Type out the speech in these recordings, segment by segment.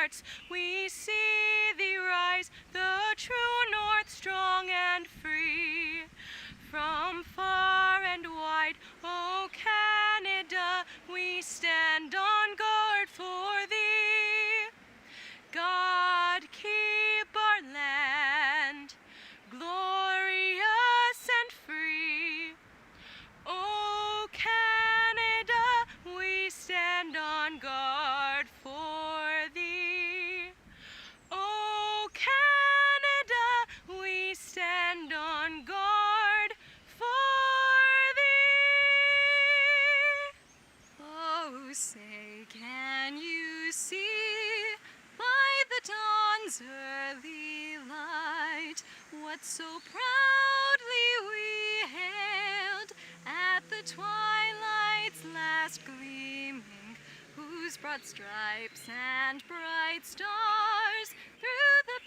hearts. We see thee rise, the true north, strong and free. From far and wide, O Canada, we stand on guard for thee. God, keep our land glorious and free. O Canada, we stand on guard for thee. O Canada, we stand on guard for thee. Oh, say, can you see by the dawn's early light what so proudly we hailed at the twilight's last gleaming, whose broad stripes and bright stars through the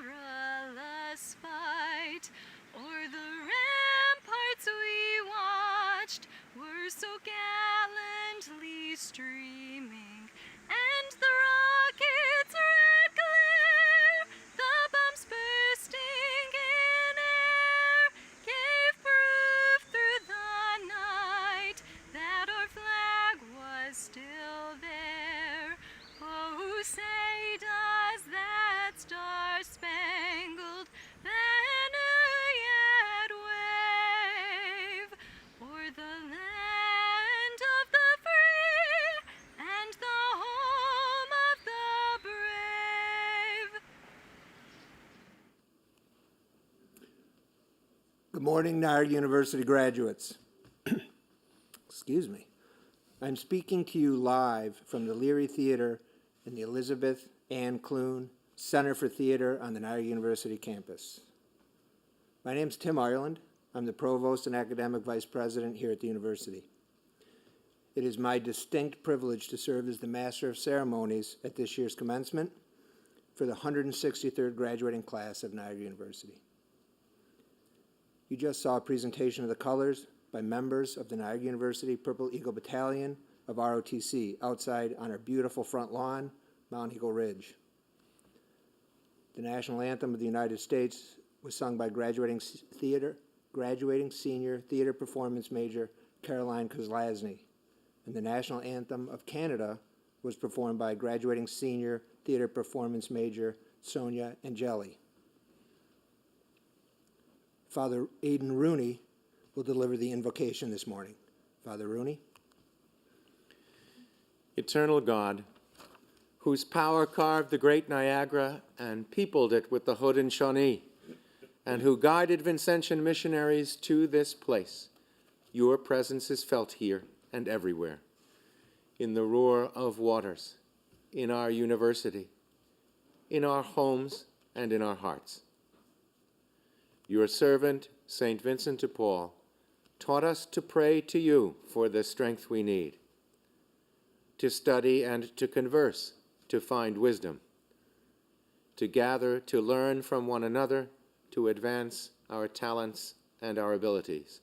perilous fight o'er the ramparts we watched were so gallantly streaming, and the rockets' red glare, the bombs bursting in air, gave proof through the night that our flag was still there. Oh, say does that star-spangled banner yet wave o'er the land of the free and the home of the brave? Good morning, Nard University graduates. Excuse me. I'm speaking to you live from the Leary Theater in the Elizabeth Ann Clune Center for Theater on the Nard University campus. My name is Tim Ireland. I'm the Provost and Academic Vice President here at the university. It is my distinct privilege to serve as the Master of Ceremonies at this year's commencement for the 163rd graduating class of Nard University. You just saw a presentation of the colors by members of the Nard University Purple Eagle Battalion of ROTC outside on our beautiful front lawn, Mount Eagle Ridge. The national anthem of the United States was sung by graduating senior theater performance major Caroline Kozlasny, and the national anthem of Canada was performed by graduating senior theater performance major Sonia Angeli. Father Aidan Rooney will deliver the invocation this morning. Father Rooney. Eternal God, whose power carved the great Niagara and peopled it with the Haudenosaunee, and who guided Vincentian missionaries to this place, your presence is felt here and everywhere, in the roar of waters, in our university, in our homes, and in our hearts. Your servant, St. Vincent de Paul, taught us to pray to you for the strength we need, to study and to converse, to find wisdom, to gather, to learn from one another, to advance our talents and our abilities,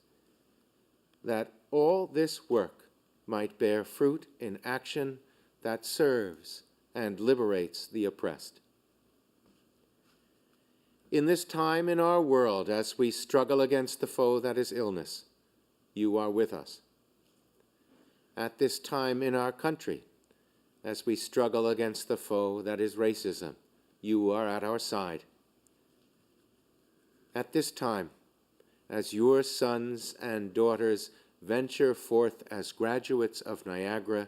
that all this work might bear fruit in action that serves and liberates the oppressed. In this time in our world, as we struggle against the foe that is illness, you are with us. At this time in our country, as we struggle against the foe that is racism, you are at our side. At this time, as your sons and daughters venture forth as graduates of Niagara,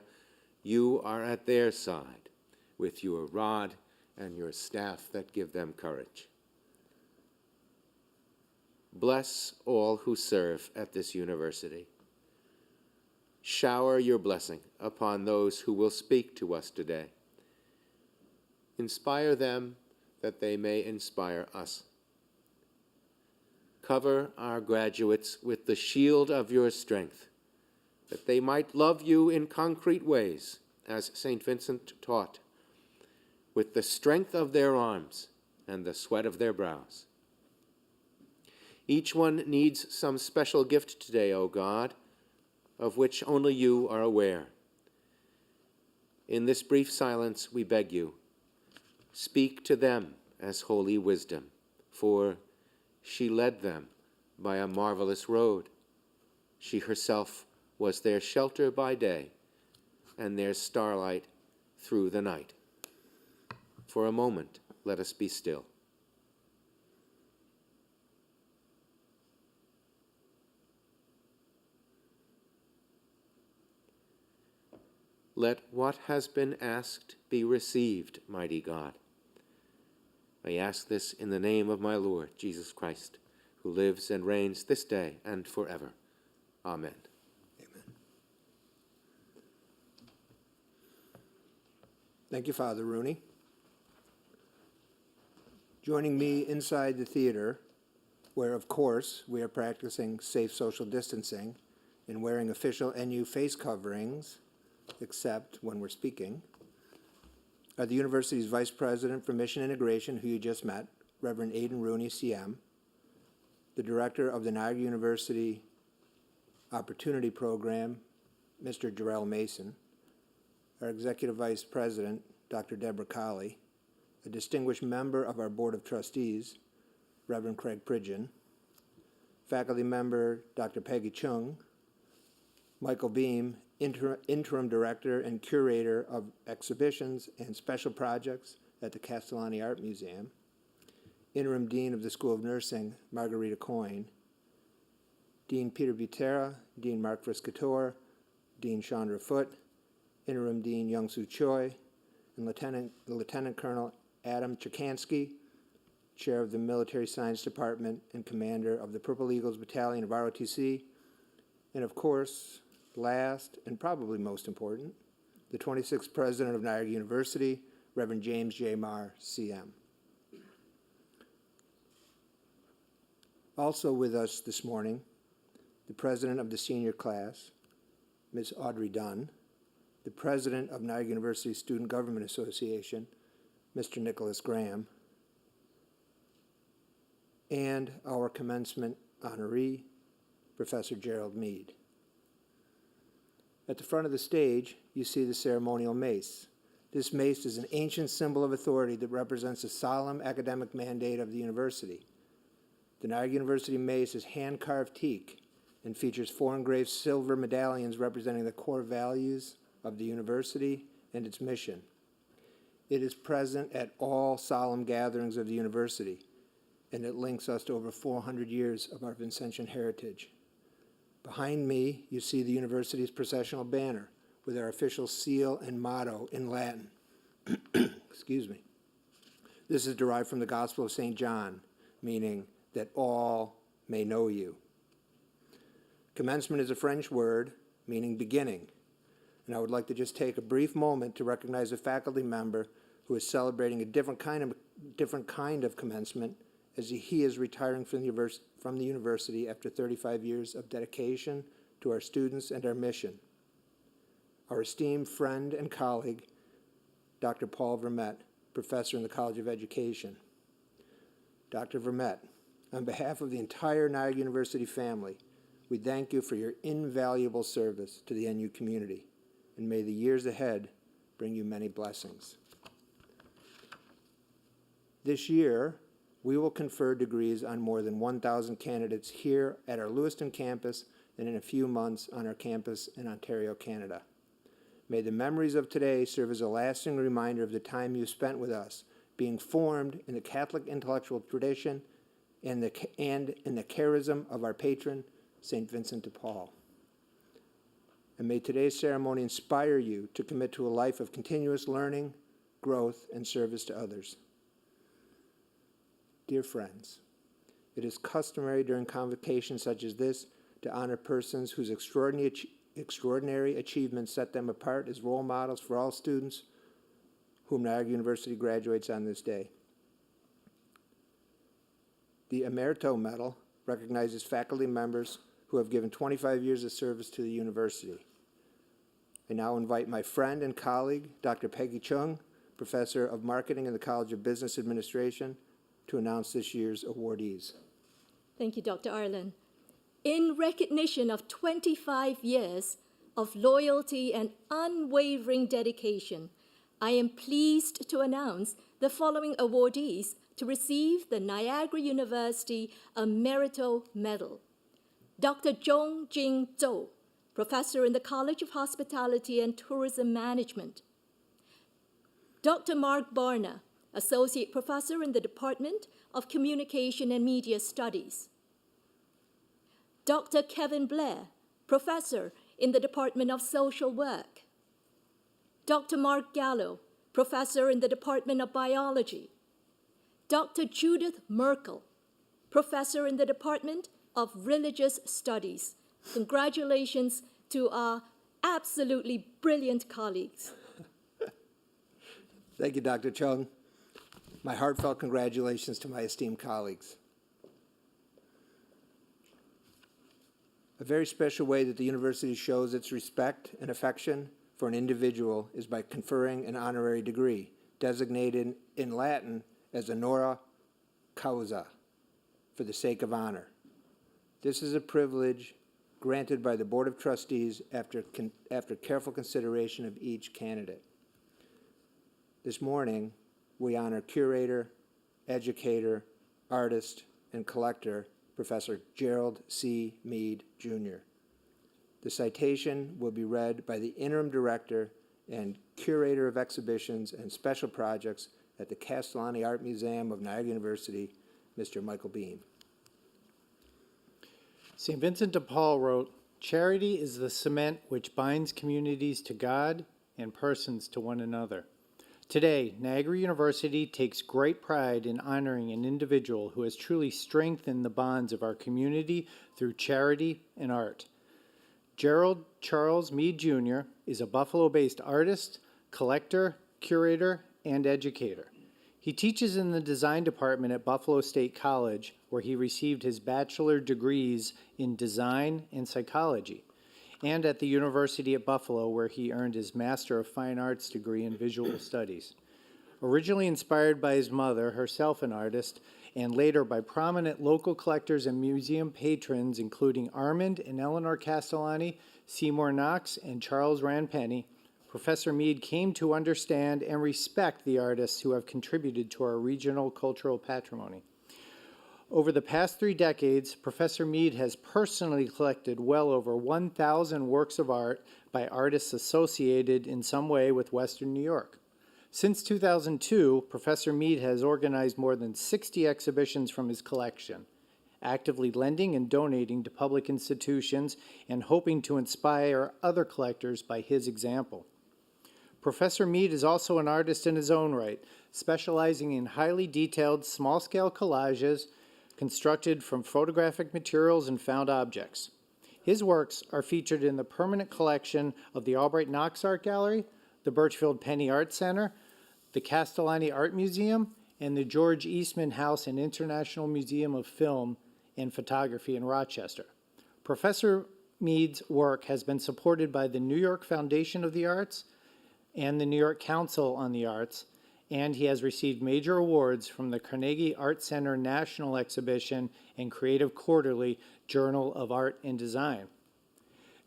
you are at their side with your rod and your staff that give them courage. Bless all who serve at this university. Shower your blessing upon those who will speak to us today. Inspire them that they may inspire us. Cover our graduates with the shield of your strength, that they might love you in concrete ways, as St. Vincent taught, with the strength of their arms and the sweat of their brows. Each one needs some special gift today, O God, of which only you are aware. In this brief silence, we beg you, Speak to them as holy wisdom, for she led them by a marvelous road. She herself was their shelter by day and their starlight through the night. For a moment, let us be still. Let what has been asked be received, mighty God. I ask this in the name of my Lord, Jesus Christ, who lives and reigns this day and forever. Amen. Amen. Thank you, Father Rooney. Joining me inside the theater, where, of course, we are practicing safe social distancing and wearing official NU face coverings, except when we're speaking, are the university's Vice President for Mission Integration, who you just met, Reverend Aidan Rooney, CM, the Director of the Niagara University Opportunity Program, Mr. Jarrell Mason, our Executive Vice President, Dr. Deborah Colley, a distinguished member of our Board of Trustees, Reverend Craig Pridgeon, faculty member, Dr. Peggy Chung, Michael Beam, Interim Director and Curator of Exhibitions and Special Projects at the Castellani Art Museum, Interim Dean of the School of Nursing, Margarita Coyne, Dean Peter Butera, Dean Mark Friscator, Dean Chandra Foote, Interim Dean Young-Soo Choi, and Lieutenant Colonel Adam Chikansky, Chair of the Military Science Department and Commander of the Purple Eagles Battalion of ROTC, and of course, last and probably most important, the 26th President of Niagara University, Reverend James J. Marr, CM. Also with us this morning, the President of the Senior Class, Ms. Audrey Dunn, the President of Niagara University Student Government Association, Mr. Nicholas Graham, and our commencement honoree, Professor Gerald Mead. At the front of the stage, you see the ceremonial mace. This mace is an ancient symbol of authority that represents a solemn academic mandate of the university. The Niagara University mace is hand-carved teak and features 4 engraved silver medallions representing the core values of the university and its mission. It is present at all solemn gatherings of the university, and it links us to over 400 years of our Vincentian heritage. Behind me, you see the university's processional banner with our official seal and motto in Latin. Excuse me. This is derived from the Gospel of St. John, meaning that all may know you. Commencement is a French word meaning beginning, and I would like to just take a brief moment to recognize a faculty member who is celebrating a different kind of commencement, as he is retiring from the university after 35 years of dedication to our students and our mission. Our esteemed friend and colleague, Dr. Paul Vermette, professor in the College of Education. Dr. Vermette, on behalf of the entire Niagara University family, we thank you for your invaluable service to the NU community, and may the years ahead bring you many blessings. This year, we will confer degrees on more than 1,000 candidates here at our Lewiston campus and in a few months on our campus in Ontario, Canada. May the memories of today serve as a lasting reminder of the time you spent with us, being formed in the Catholic intellectual tradition and in the charism of our patron, St. Vincent de Paul. And may today's ceremony inspire you to commit to a life of continuous learning, growth, and service to others. Dear friends, it is customary during convocations such as this to honor persons whose extraordinary achievements set them apart as role models for all students whom Niagara University graduates on this day. The Emerito Medal recognizes faculty members who have given 25 years of service to the university. I now invite my friend and colleague, Dr. Peggy Chung, Professor of Marketing in the College of Business Administration, to announce this year's awardees. Thank you, Dr. Arlen. In recognition of 25 years of loyalty and unwavering dedication, I am pleased to announce the following awardees to receive the Niagara University Emerito Medal. Dr. Zhong Jing Zhou, Professor in the College of Hospitality and Tourism Management. Dr. Mark Barna, Associate Professor in the Department of Communication and Media Studies. Dr. Kevin Blair, Professor in the Department of Social Work. Dr. Mark Gallo, Professor in the Department of Biology. Dr. Judith Merkel, Professor in the Department of Religious Studies. Congratulations to our absolutely brilliant colleagues. Thank you, Dr. Chung. My heartfelt congratulations to my esteemed colleagues. A very special way that the university shows its respect and affection for an individual is by conferring an honorary degree, designated in Latin as honora causa, for the sake of honor. This is a privilege granted by the Board of Trustees after careful consideration of each candidate. This morning, we honor curator, educator, artist, and collector, Professor Gerald C. Mead, Jr. The citation will be read by the interim director and curator of exhibitions and special projects at the Castellani Art Museum of Niagara University, Mr. Michael Beam. St. Vincent de Paul wrote, "Charity is the cement which binds communities to God and persons to one another." Today, Niagara University takes great pride in honoring an individual who has truly strengthened the bonds of our community through charity and art. Gerald Charles Mead Jr. is a Buffalo-based artist, collector, curator, and educator. He teaches in the design department at Buffalo State College, where he received his bachelor degrees in design and psychology, and at the University at Buffalo, where he earned his Master of Fine Arts degree in Visual Studies. Originally inspired by his mother, herself an artist, and later by prominent local collectors and museum patrons, including Armand and Eleanor Castellani, Seymour Knox, and Charles Ranpenny, Professor Mead came to understand and respect the artists who have contributed to our regional cultural patrimony. Over the past 3 decades, Professor Mead has personally collected well over 1,000 works of art by artists associated in some way with Western New York. Since 2002, Professor Mead has organized more than 60 exhibitions from his collection, actively lending and donating to public institutions and hoping to inspire other collectors by his example. Professor Mead is also an artist in his own right, specializing in highly detailed small-scale collages constructed from photographic materials and found objects. His works are featured in the permanent collection of the Albright Knox Art Gallery, the Birchfield Penny Art Center, the Castellani Art Museum, and the George Eastman House and International Museum of Film and Photography in Rochester. Professor Mead's work has been supported by the New York Foundation of the Arts and the New York Council on the Arts, and he has received major awards from the Carnegie Art Center National Exhibition and Creative Quarterly Journal of Art and Design.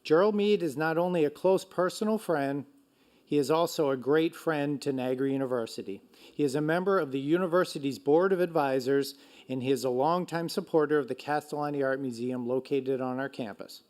Gerald Mead is not only a close personal friend, he is also a great friend to Niagara University. He is a member of the university's Board of Advisors, and he is a longtime supporter of the Castellani Art Museum located on our campus.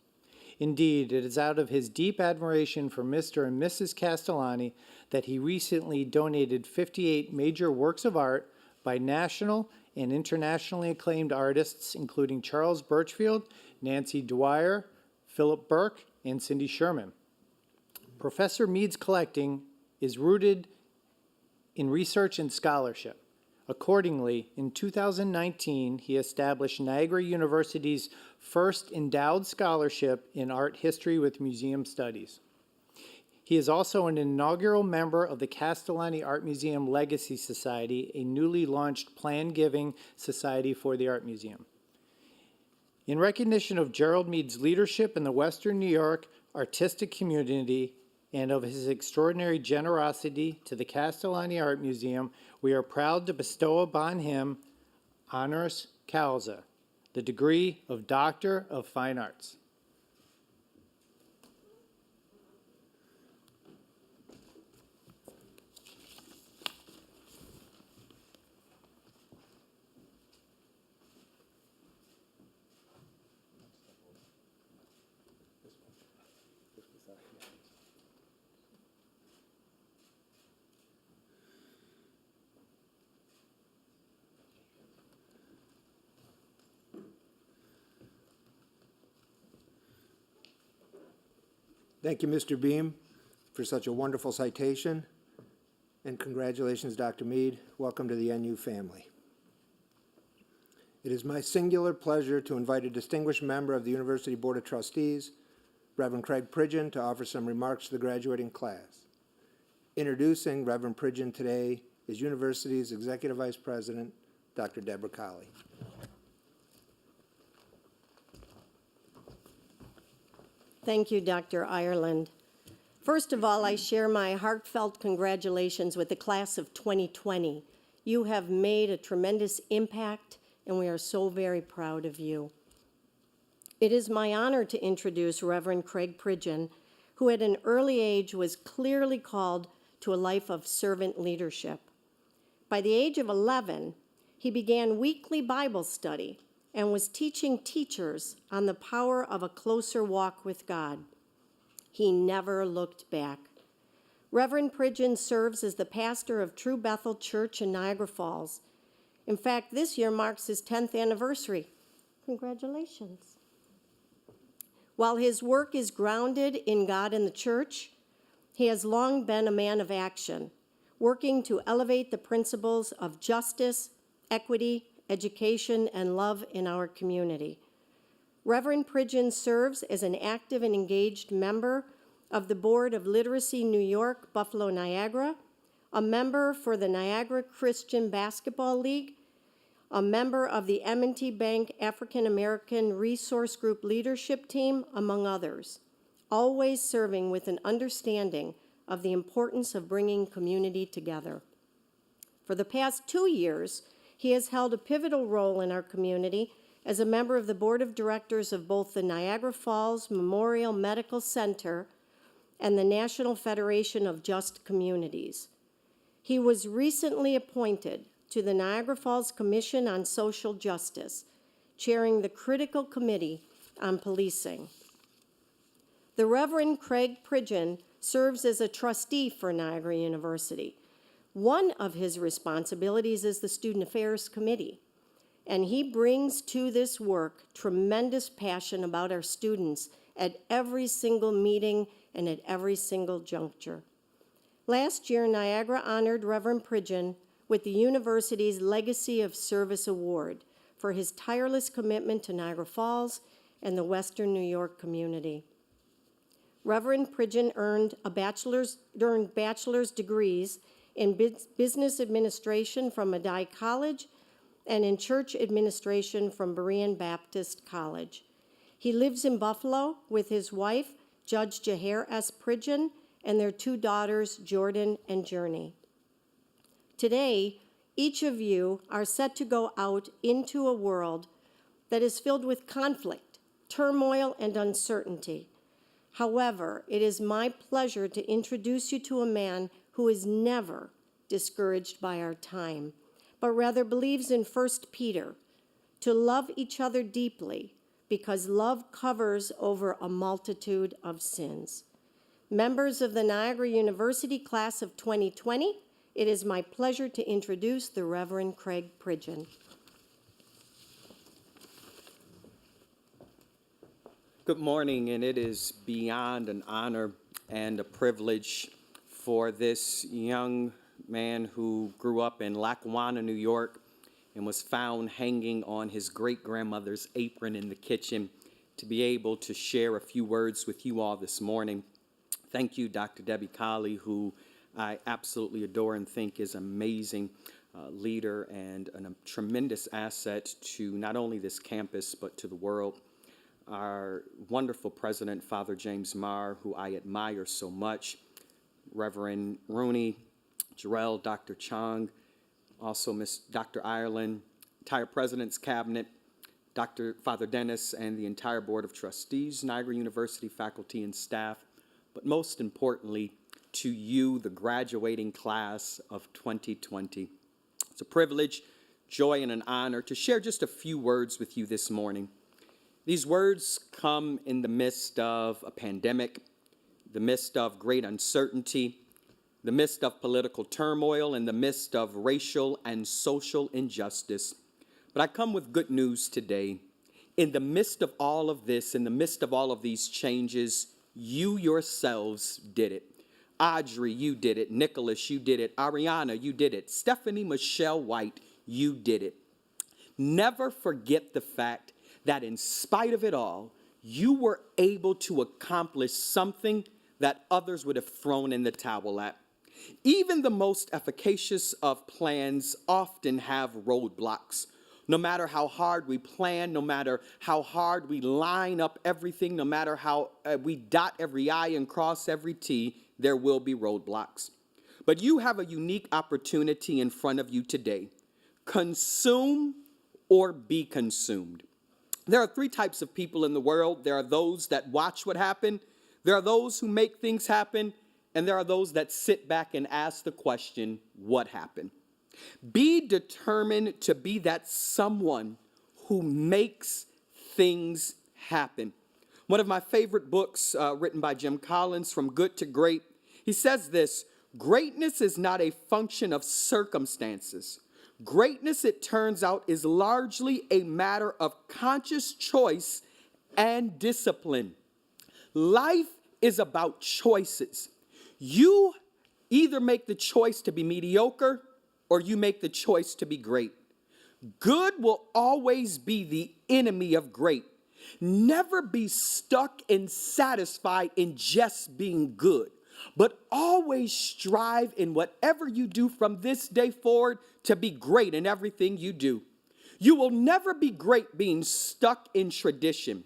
Indeed, it is out of his deep admiration for Mr. and Mrs. Castellani that he recently donated 58 major works of art by national and internationally acclaimed artists, including Charles Birchfield, Nancy Dwyer, Philip Burke, and Cindy Sherman. Professor Mead's collecting is rooted in research and scholarship. Accordingly, in 2019, he established Niagara University's first endowed scholarship in art history with museum studies. He is also an inaugural member of the Castellani Art Museum Legacy Society, a newly launched plan-giving society for the Art Museum. In recognition of Gerald Mead's leadership in the Western New York artistic community and of his extraordinary generosity to the Castellani Art Museum, we are proud to bestow upon him honoris causa, the degree of Doctor of Fine Arts. Thank you, Mr. Beam, for such a wonderful citation. And congratulations, Dr. Mead. Welcome to the NU family. It is my singular pleasure to invite a distinguished member of the University Board of Trustees, Reverend Craig Pridgeon, to offer some remarks to the graduating class. Introducing Reverend Pridgeon today is University's Executive Vice President, Dr. Deborah Colley. Thank you, Dr. Ireland. First of all, I share my heartfelt congratulations with the class of 2020. You have made a tremendous impact, and we are so very proud of you. It is my honor to introduce Reverend Craig Pridgeon, who at an early age was clearly called to a life of servant leadership. By the age of 11, he began weekly Bible study and was teaching teachers on the power of a closer walk with God. He never looked back. Reverend Pridgeon serves as the pastor of True Bethel Church in Niagara Falls. In fact, this year marks his 10th anniversary. Congratulations. While his work is grounded in God and the church, he has long been a man of action, working to elevate the principles of justice, equity, education, and love in our community. Reverend Pridgeon serves as an active and engaged member of the Board of Literacy New York, Buffalo, Niagara, a member for the Niagara Christian Basketball League, a member of the M&T Bank African American Resource Group Leadership Team, among others, always serving with an understanding of the importance of bringing community together. For the past 2 years, he has held a pivotal role in our community as a member of the board of directors of both the Niagara Falls Memorial Medical Center and the National Federation of Just Communities. He was recently appointed to the Niagara Falls Commission on Social Justice, chairing the critical committee on policing. The Reverend Craig Pridgeon serves as a trustee for Niagara University. One of his responsibilities is the Student Affairs Committee, and he brings to this work tremendous passion about our students at every single meeting and at every single juncture. Last year, Niagara honored Reverend Pridgeon with the university's Legacy of Service Award for his tireless commitment to Niagara Falls and the Western New York community. Reverend Pridgeon earned bachelor's degrees in business administration from Medaille College and in church administration from Berean Baptist College. He lives in Buffalo with his wife, Judge Jaher S. Pridgeon, and their 2 daughters, Jordan and Journey. Today, each of you are set to go out into a world that is filled with conflict, turmoil, and uncertainty. However, it is my pleasure to introduce you to a man who is never discouraged by our time, but rather believes in 1 Peter, to love each other deeply, because love covers over a multitude of sins. Members of the Niagara University class of 2020, it is my pleasure to introduce the Reverend Craig Pridgeon. Good morning, and it is beyond an honor and a privilege for this young man who grew up in Lackawanna, New York, and was found hanging on his great-grandmother's apron in the kitchen to be able to share a few words with you all this morning. Thank you, Dr. Debbie Colley, who I absolutely adore and think is an amazing leader and a tremendous asset to not only this campus but to the world. Our wonderful president, Father James Marr, who I admire so much, Reverend Rooney, Jarrell, Dr. Chong, also Miss Dr. Ireland, entire president's cabinet, Father Dennis, and the entire board of trustees, Niagara University faculty and staff, but most importantly, to you, the graduating class of 2020. It's a privilege, joy, and an honor to share just a few words with you this morning. These words come in the midst of a pandemic, the midst of great uncertainty, the midst of political turmoil, in the midst of racial and social injustice. But I come with good news today. In the midst of all of this, in the midst of all of these changes, You yourselves did it. Audrey, you did it. Nicholas, you did it. Ariana, you did it. Stephanie Michelle White, you did it. Never forget the fact that in spite of it all, you were able to accomplish something that others would have thrown in the towel at. Even the most efficacious of plans often have roadblocks. No matter how hard we plan, no matter how hard we line up everything, no matter how we dot every I and cross every T, there will be roadblocks. But you have a unique opportunity in front of you today. Consume or be consumed. There are three types of people in the world. There are those that watch what happened. There are those who make things happen. And there are those that sit back and ask the question, what happened? Be determined to be that someone who makes things happen. One of my favorite books written by Jim Collins, From Good to Great, he says this: greatness is not a function of circumstances. Greatness, it turns out, is largely a matter of conscious choice and discipline. Life is about choices. You either make the choice to be mediocre or you make the choice to be great. Good will always be the enemy of great. Never be stuck and satisfied in just being good, but always strive in whatever you do from this day forward to be great in everything you do. You will never be great being stuck in tradition.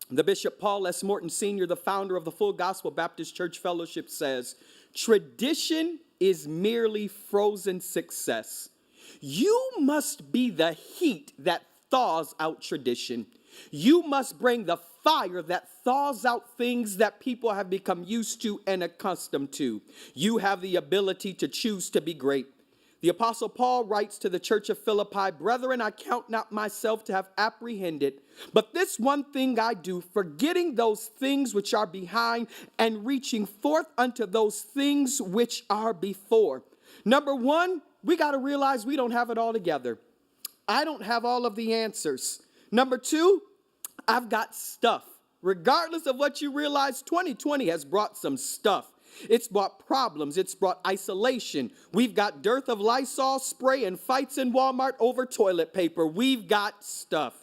The Bishop Paul S. Morton Sr., the founder of the Full Gospel Baptist Church Fellowship, says, tradition is merely frozen success. You must be the heat that thaws out tradition. You must bring the fire that thaws out things that people have become used to and accustomed to. You have the ability to choose to be great. The Apostle Paul writes to the church of Philippi, brethren, I count not myself to have apprehended, but this one thing I do, forgetting those things which are behind and reaching forth unto those things which are before. Number one, we got to realize we don't have it all together. I don't have all of the answers. Number two, I've got stuff. Regardless of what you realize, 2020 has brought some stuff. It's brought problems. It's brought isolation. We've got dearth of Lysol spray and fights in Walmart over toilet paper. We've got stuff.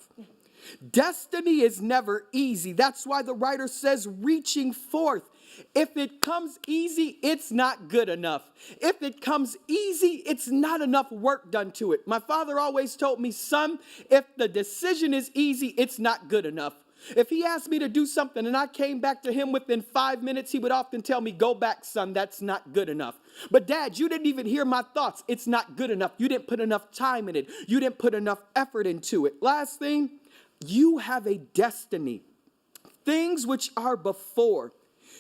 Destiny is never easy. That's why the writer says reaching forth. If it comes easy, it's not good enough. If it comes easy, it's not enough work done to it. My father always told me, son, if the decision is easy, it's not good enough. If he asked me to do something and I came back to him within 5 minutes, he would often tell me, go back, son, that's not good enough. But Dad, you didn't even hear my thoughts. It's not good enough. You didn't put enough time in it. You didn't put enough effort into it. Last thing, you have a destiny. Things which are before.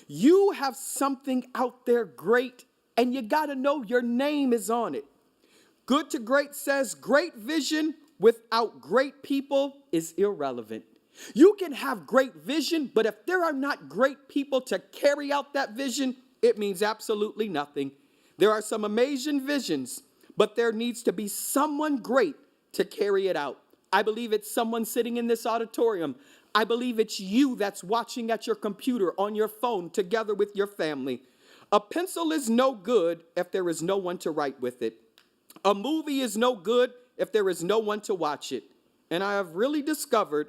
You have something out there great, and you got to know your name is on it. Good to Great says, great vision without great people is irrelevant. You can have great vision, but if there are not great people to carry out that vision, it means absolutely nothing. There are some amazing visions, but there needs to be someone great to carry it out. I believe it's someone sitting in this auditorium. I believe it's you that's watching at your computer, on your phone, together with your family. A pencil is no good if there is no one to write with it. A movie is no good if there is no one to watch it. And I have really discovered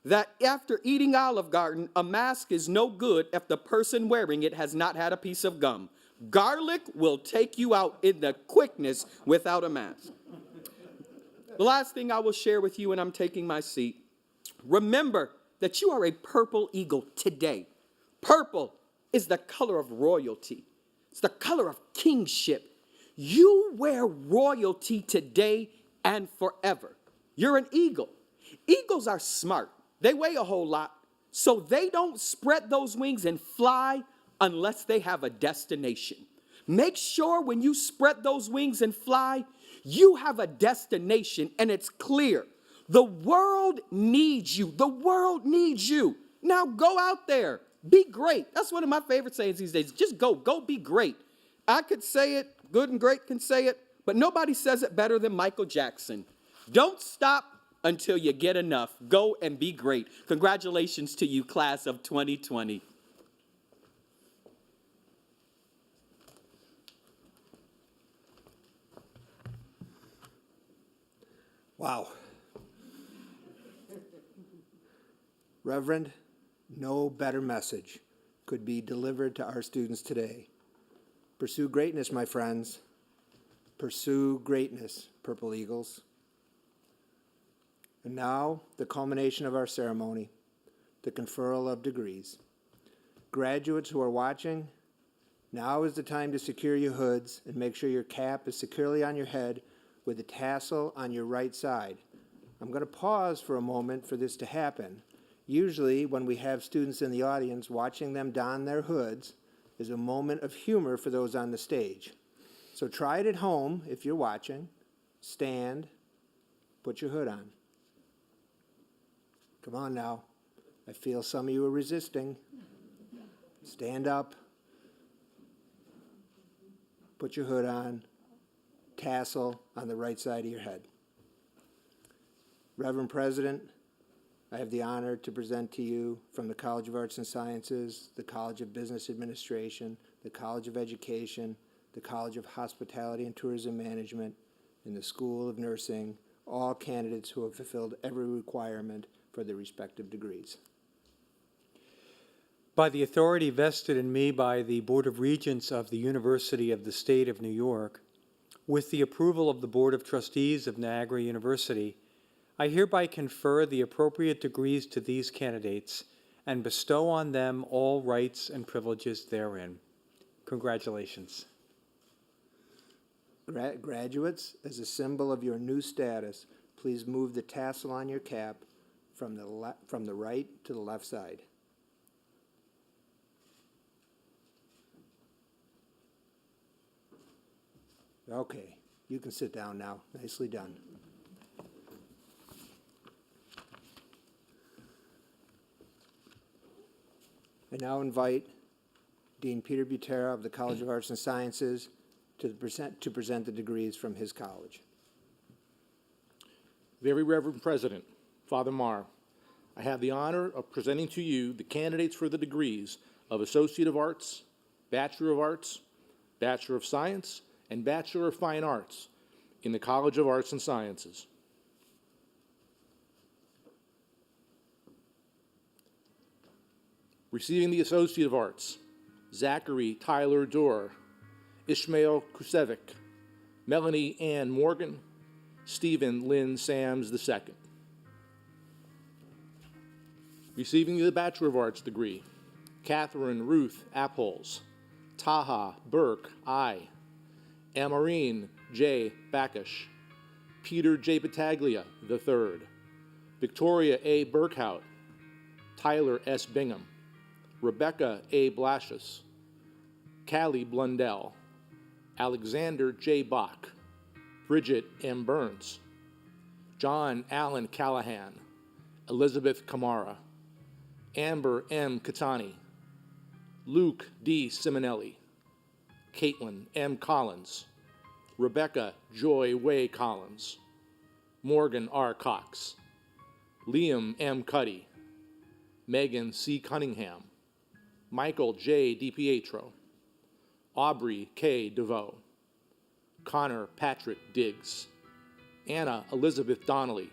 that after eating Olive Garden, a mask is no good if the person wearing it has not had a piece of gum. Garlic will take you out in the quickness without a mask. The last thing I will share with you, and I'm taking my seat, remember that you are a purple eagle today. Purple is the color of royalty. It's the color of kingship. You wear royalty today and forever. You're an eagle. Eagles are smart. They weigh a whole lot, so they don't spread those wings and fly unless they have a destination. Make sure when you spread those wings and fly, you have a destination and it's clear. The world needs you. The world needs you. Now go out there. Be great. That's one of my favorite sayings these days. Just go be great. I could say it, Good and Great can say it, but nobody says it better than Michael Jackson. Don't stop until you get enough. Go and be great. Congratulations to you, class of 2020. Wow. Reverend, no better message could be delivered to our students today. Pursue greatness, my friends. Pursue greatness, Purple Eagles. And now, the culmination of our ceremony, the conferral of degrees. Graduates who are watching, now is the time to secure your hoods and make sure your cap is securely on your head with the tassel on your right side. I'm going to pause for a moment for this to happen. Usually, when we have students in the audience, watching them don their hoods is a moment of humor for those on the stage. So try it at home if you're watching. Stand, put your hood on. Come on now. I feel some of you are resisting. Stand up. Put your hood on. Tassel on the right side of your head. Reverend President, I have the honor to present to you from the College of Arts and Sciences, the College of Business Administration, the College of Education, the College of Hospitality and Tourism Management, and the School of Nursing, all candidates who have fulfilled every requirement for their respective degrees. By the authority vested in me by the Board of Regents of the University of the State of New York, with the approval of the Board of Trustees of Niagara University, I hereby confer the appropriate degrees to these candidates and bestow on them all rights and privileges therein. Congratulations. Graduates, as a symbol of your new status, please move the tassel on your cap from the right to the left side. Okay, you can sit down now. Nicely done. I now invite Dean Peter Butera of the College of Arts and Sciences to present the degrees from his college. Very Reverend President, Father Marr, I have the honor of presenting to you the candidates for the degrees of Associate of Arts, Bachelor of Arts, Bachelor of Science, and Bachelor of Fine Arts in the College of Arts and Sciences. Receiving the Associate of Arts, Zachary Tyler Dorr, Ishmael Kusevic, Melanie Ann Morgan, Stephen Lynn Sams II. Receiving the Bachelor of Arts degree, Catherine Ruth Apples, Taha Burke I, Amarine J. Backish, Peter J. Battaglia III, Victoria A. Burkhout, Tyler S. Bingham, Rebecca A. Blasius, Callie Blundell, Alexander J. Bach, Bridget M. Burns, John Allen Callahan, Elizabeth Kamara, Amber M. Catani, Luke D. Simonelli, Caitlin M. Collins, Rebecca Joy Way Collins, Morgan R. Cox, Liam M. Cuddy, Megan C. Cunningham, Michael J. DiPietro, Aubrey K. DeVoe, Connor Patrick Diggs, Anna Elizabeth Donnelly,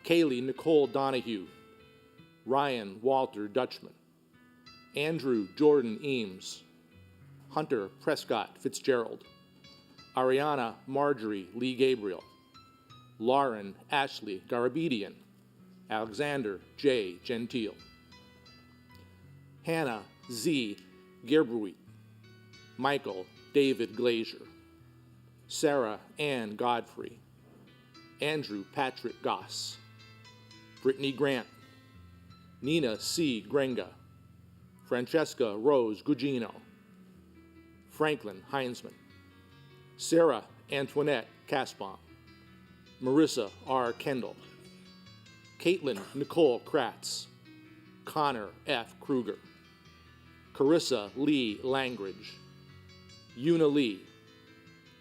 Kaylee Nicole Donahue, Ryan Walter Dutchman, Andrew Jordan Eames, Hunter Prescott Fitzgerald, Ariana Marjorie Lee Gabriel, Lauren Ashley Garabedian, Alexander J. Gentile, Hannah Z. Gerbruit, Michael David Glazier, Sarah Ann Godfrey, Andrew Patrick Goss, Brittany Grant, Nina C. Grenga, Francesca Rose Gugino, Franklin Heinzman, Sarah Antoinette Caspon, Marissa R. Kendall, Caitlin Nicole Kratz, Connor F. Kruger, Carissa Lee Langridge, Una Lee,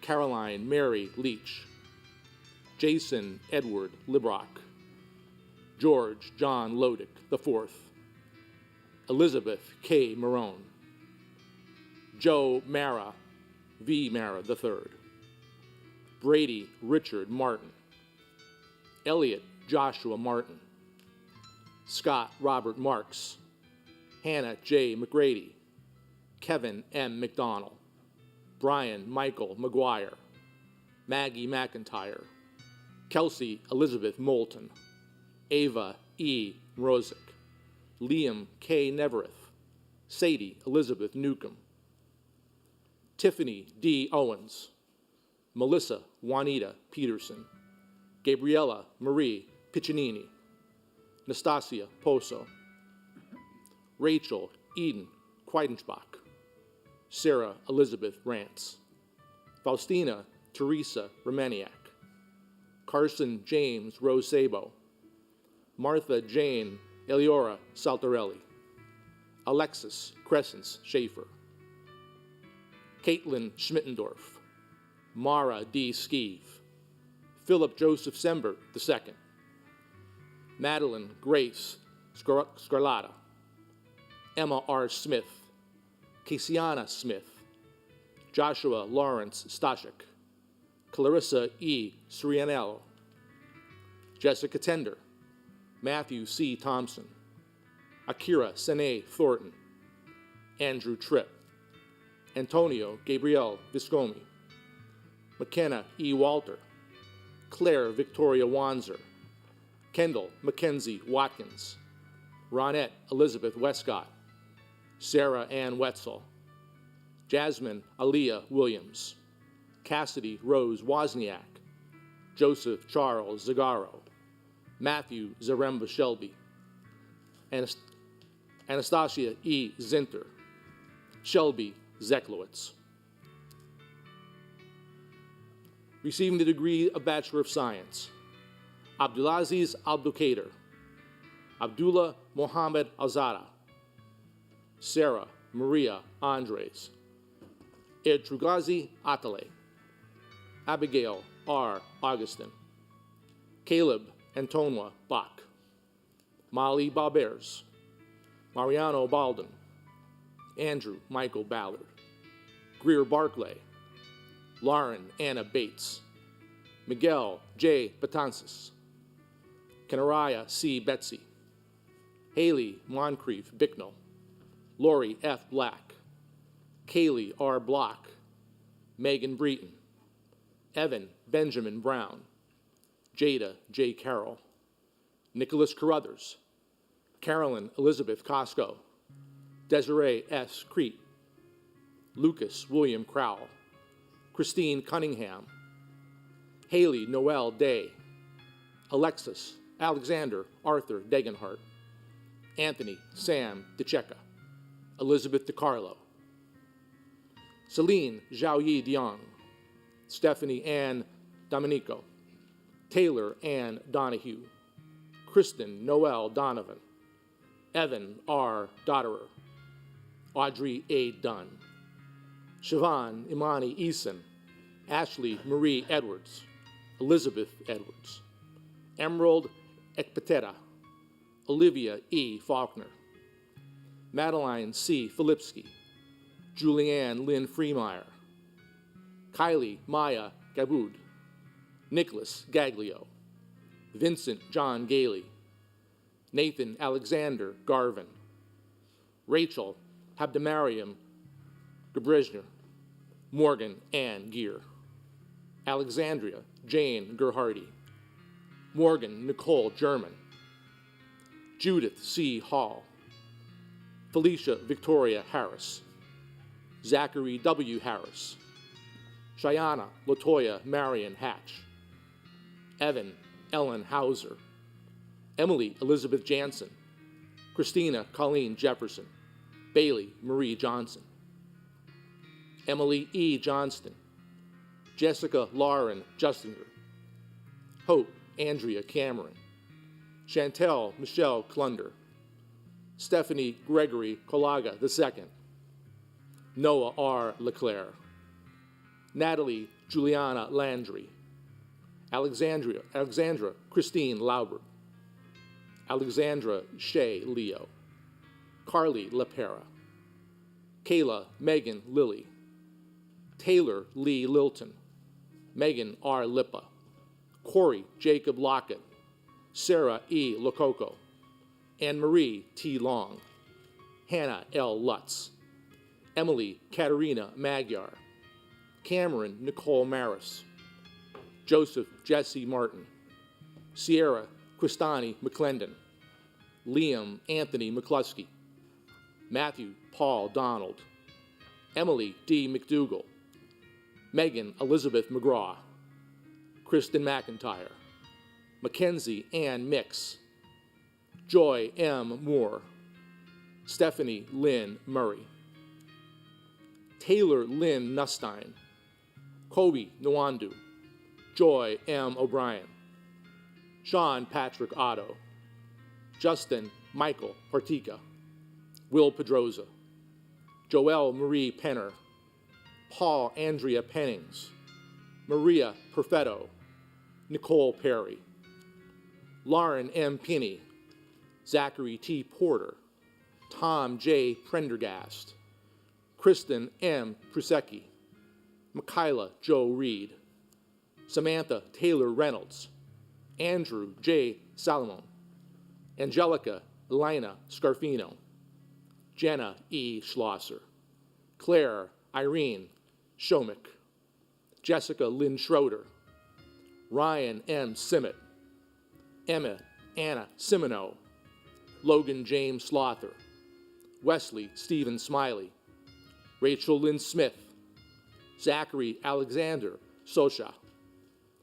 Caroline Mary Leach, Jason Edward Librock, George John Lodick IV, Elizabeth K. Marone, Joe Mara V. Mara III, Brady Richard Martin, Elliot Joshua Martin, Scott Robert Marks, Hannah J. McGrady, Kevin M. McDonald, Brian Michael McGuire, Maggie McIntyre, Kelsey Elizabeth Moulton, Ava E. Mrozik, Liam K. Nevereth, Sadie Elizabeth Newcomb, Tiffany D. Owens, Melissa Juanita Peterson, Gabriella Marie Piccinini, Nastasia Poso, Rachel Eden Quiedenbach, Sarah Elizabeth Rance, Faustina Teresa Romaniak, Carson James Rose Sabo, Martha Jane Eliora Saltarelli, Alexis Crescence Schaefer, Caitlin Schmittendorf, Mara D. Skeeve, Philip Joseph Sember II, Madeline Grace Scarlata, Emma R. Smith, Casiana Smith, Joshua Lawrence Stashik, Clarissa E. Sorianello, Jessica Tender, Matthew C. Thompson, Akira Sene Thornton, Andrew Tripp, Antonio Gabriel Viscomi, McKenna E. Walter, Claire Victoria Wanzer, Kendall Mackenzie Watkins, Ronette Elizabeth Westcott, Sarah Ann Wetzel, Jasmine Aaliyah Williams, Cassidy Rose Wozniak, Joseph Charles Zagaro, Matthew Zaremba Shelby, Anastasia E. Zinter, Shelby Zeklowitz. Receiving the degree of Bachelor of Science, Abdulaziz Abdulkader, Abdullah Mohammed Alzada, Sarah Maria Andres, Ertrugazi Atale, Abigail R. Augustin, Caleb Antonua Bach, Molly Barbers, Mariano Balden, Andrew Michael Ballard, Greer Barclay, Lauren Anna Bates, Miguel J. Betances, Kenariah C. Betsy, Haley Moncrief Bicknell, Lori F. Black, Kaylee R. Block, Megan Breton, Evan Benjamin Brown, Jada J. Carroll, Nicholas Carruthers, Carolyn Elizabeth Costco, Desiree S. Crete, Lucas William Crowell, Christine Cunningham, Haley Noel Day, Alexis Alexander Arthur Degenhart, Anthony Sam DeCecca, Elizabeth DiCarlo, Celine Zhaoyi Diong, Stephanie Ann Dominico, Taylor Ann Donahue, Kristen Noel Donovan, Evan R. Dotterer, Audrey A. Dunn, Siobhan Imani Eason, Ashley Marie Edwards, Elizabeth Edwards, Emerald Ekpetera, Olivia E. Faulkner, Madeline C. Filipski, Julianne Lynn Freemeyer, Kylie Maya Gaboud, Nicholas Gaglio, Vincent John Gailey, Nathan Alexander Garvin, Rachel Habdamariam Gabrezhner, Morgan Ann Gear, Alexandria Jane Gerhardy, Morgan Nicole German, Judith C. Hall, Felicia Victoria Harris, Zachary W. Harris, Cheyenne Latoya Marion Hatch, Evan Ellen Hauser, Emily Elizabeth Jansen, Christina Colleen Jefferson, Bailey Marie Johnson, Emily E. Johnston, Jessica Lauren Justinger, Hope Andrea Cameron, Chantel Michelle Clunder, Stephanie Gregory Colaga II, Noah R. LeClaire, Natalie Juliana Landry, Alexandra Christine Laubert, Alexandra Shea Leo, Carly LaPera, Kayla Megan Lilly, Taylor Lee Lilton, Megan R. Lippa, Corey Jacob Lockett, Sarah E. Lococo, Anne-Marie T. Long, Hannah L. Lutz, Emily Katerina Magyar, Cameron Nicole Maris, Joseph Jesse Martin, Sierra Cristani McClendon, Liam Anthony McCluskey, Matthew Paul Donald, Emily D. McDougall, Megan Elizabeth McGraw, Kristen McIntyre, Mackenzie Ann Mix, Joy M. Moore, Stephanie Lynn Murray, Taylor Lynn Nustein, Kobe Nwandu, Joy M. O'Brien, Sean Patrick Otto, Justin Michael Partika, Will Pedroza, Joelle Marie Penner, Paul Andrea Pennings, Maria Perfetto, Nicole Perry, Lauren M. Pinney, Zachary T. Porter, Tom J. Prendergast, Kristen M. Prusecki, Michaela Joe Reed, Samantha Taylor Reynolds, Andrew J. Salomon, Angelica Elena Scarfino, Jenna E. Schlosser, Claire Irene Shomick, Jessica Lynn Schroeder, Ryan M. Simmet, Emma Anna Simoneau, Logan James Slother, Wesley Stephen Smiley, Rachel Lynn Smith, Zachary Alexander Sosha,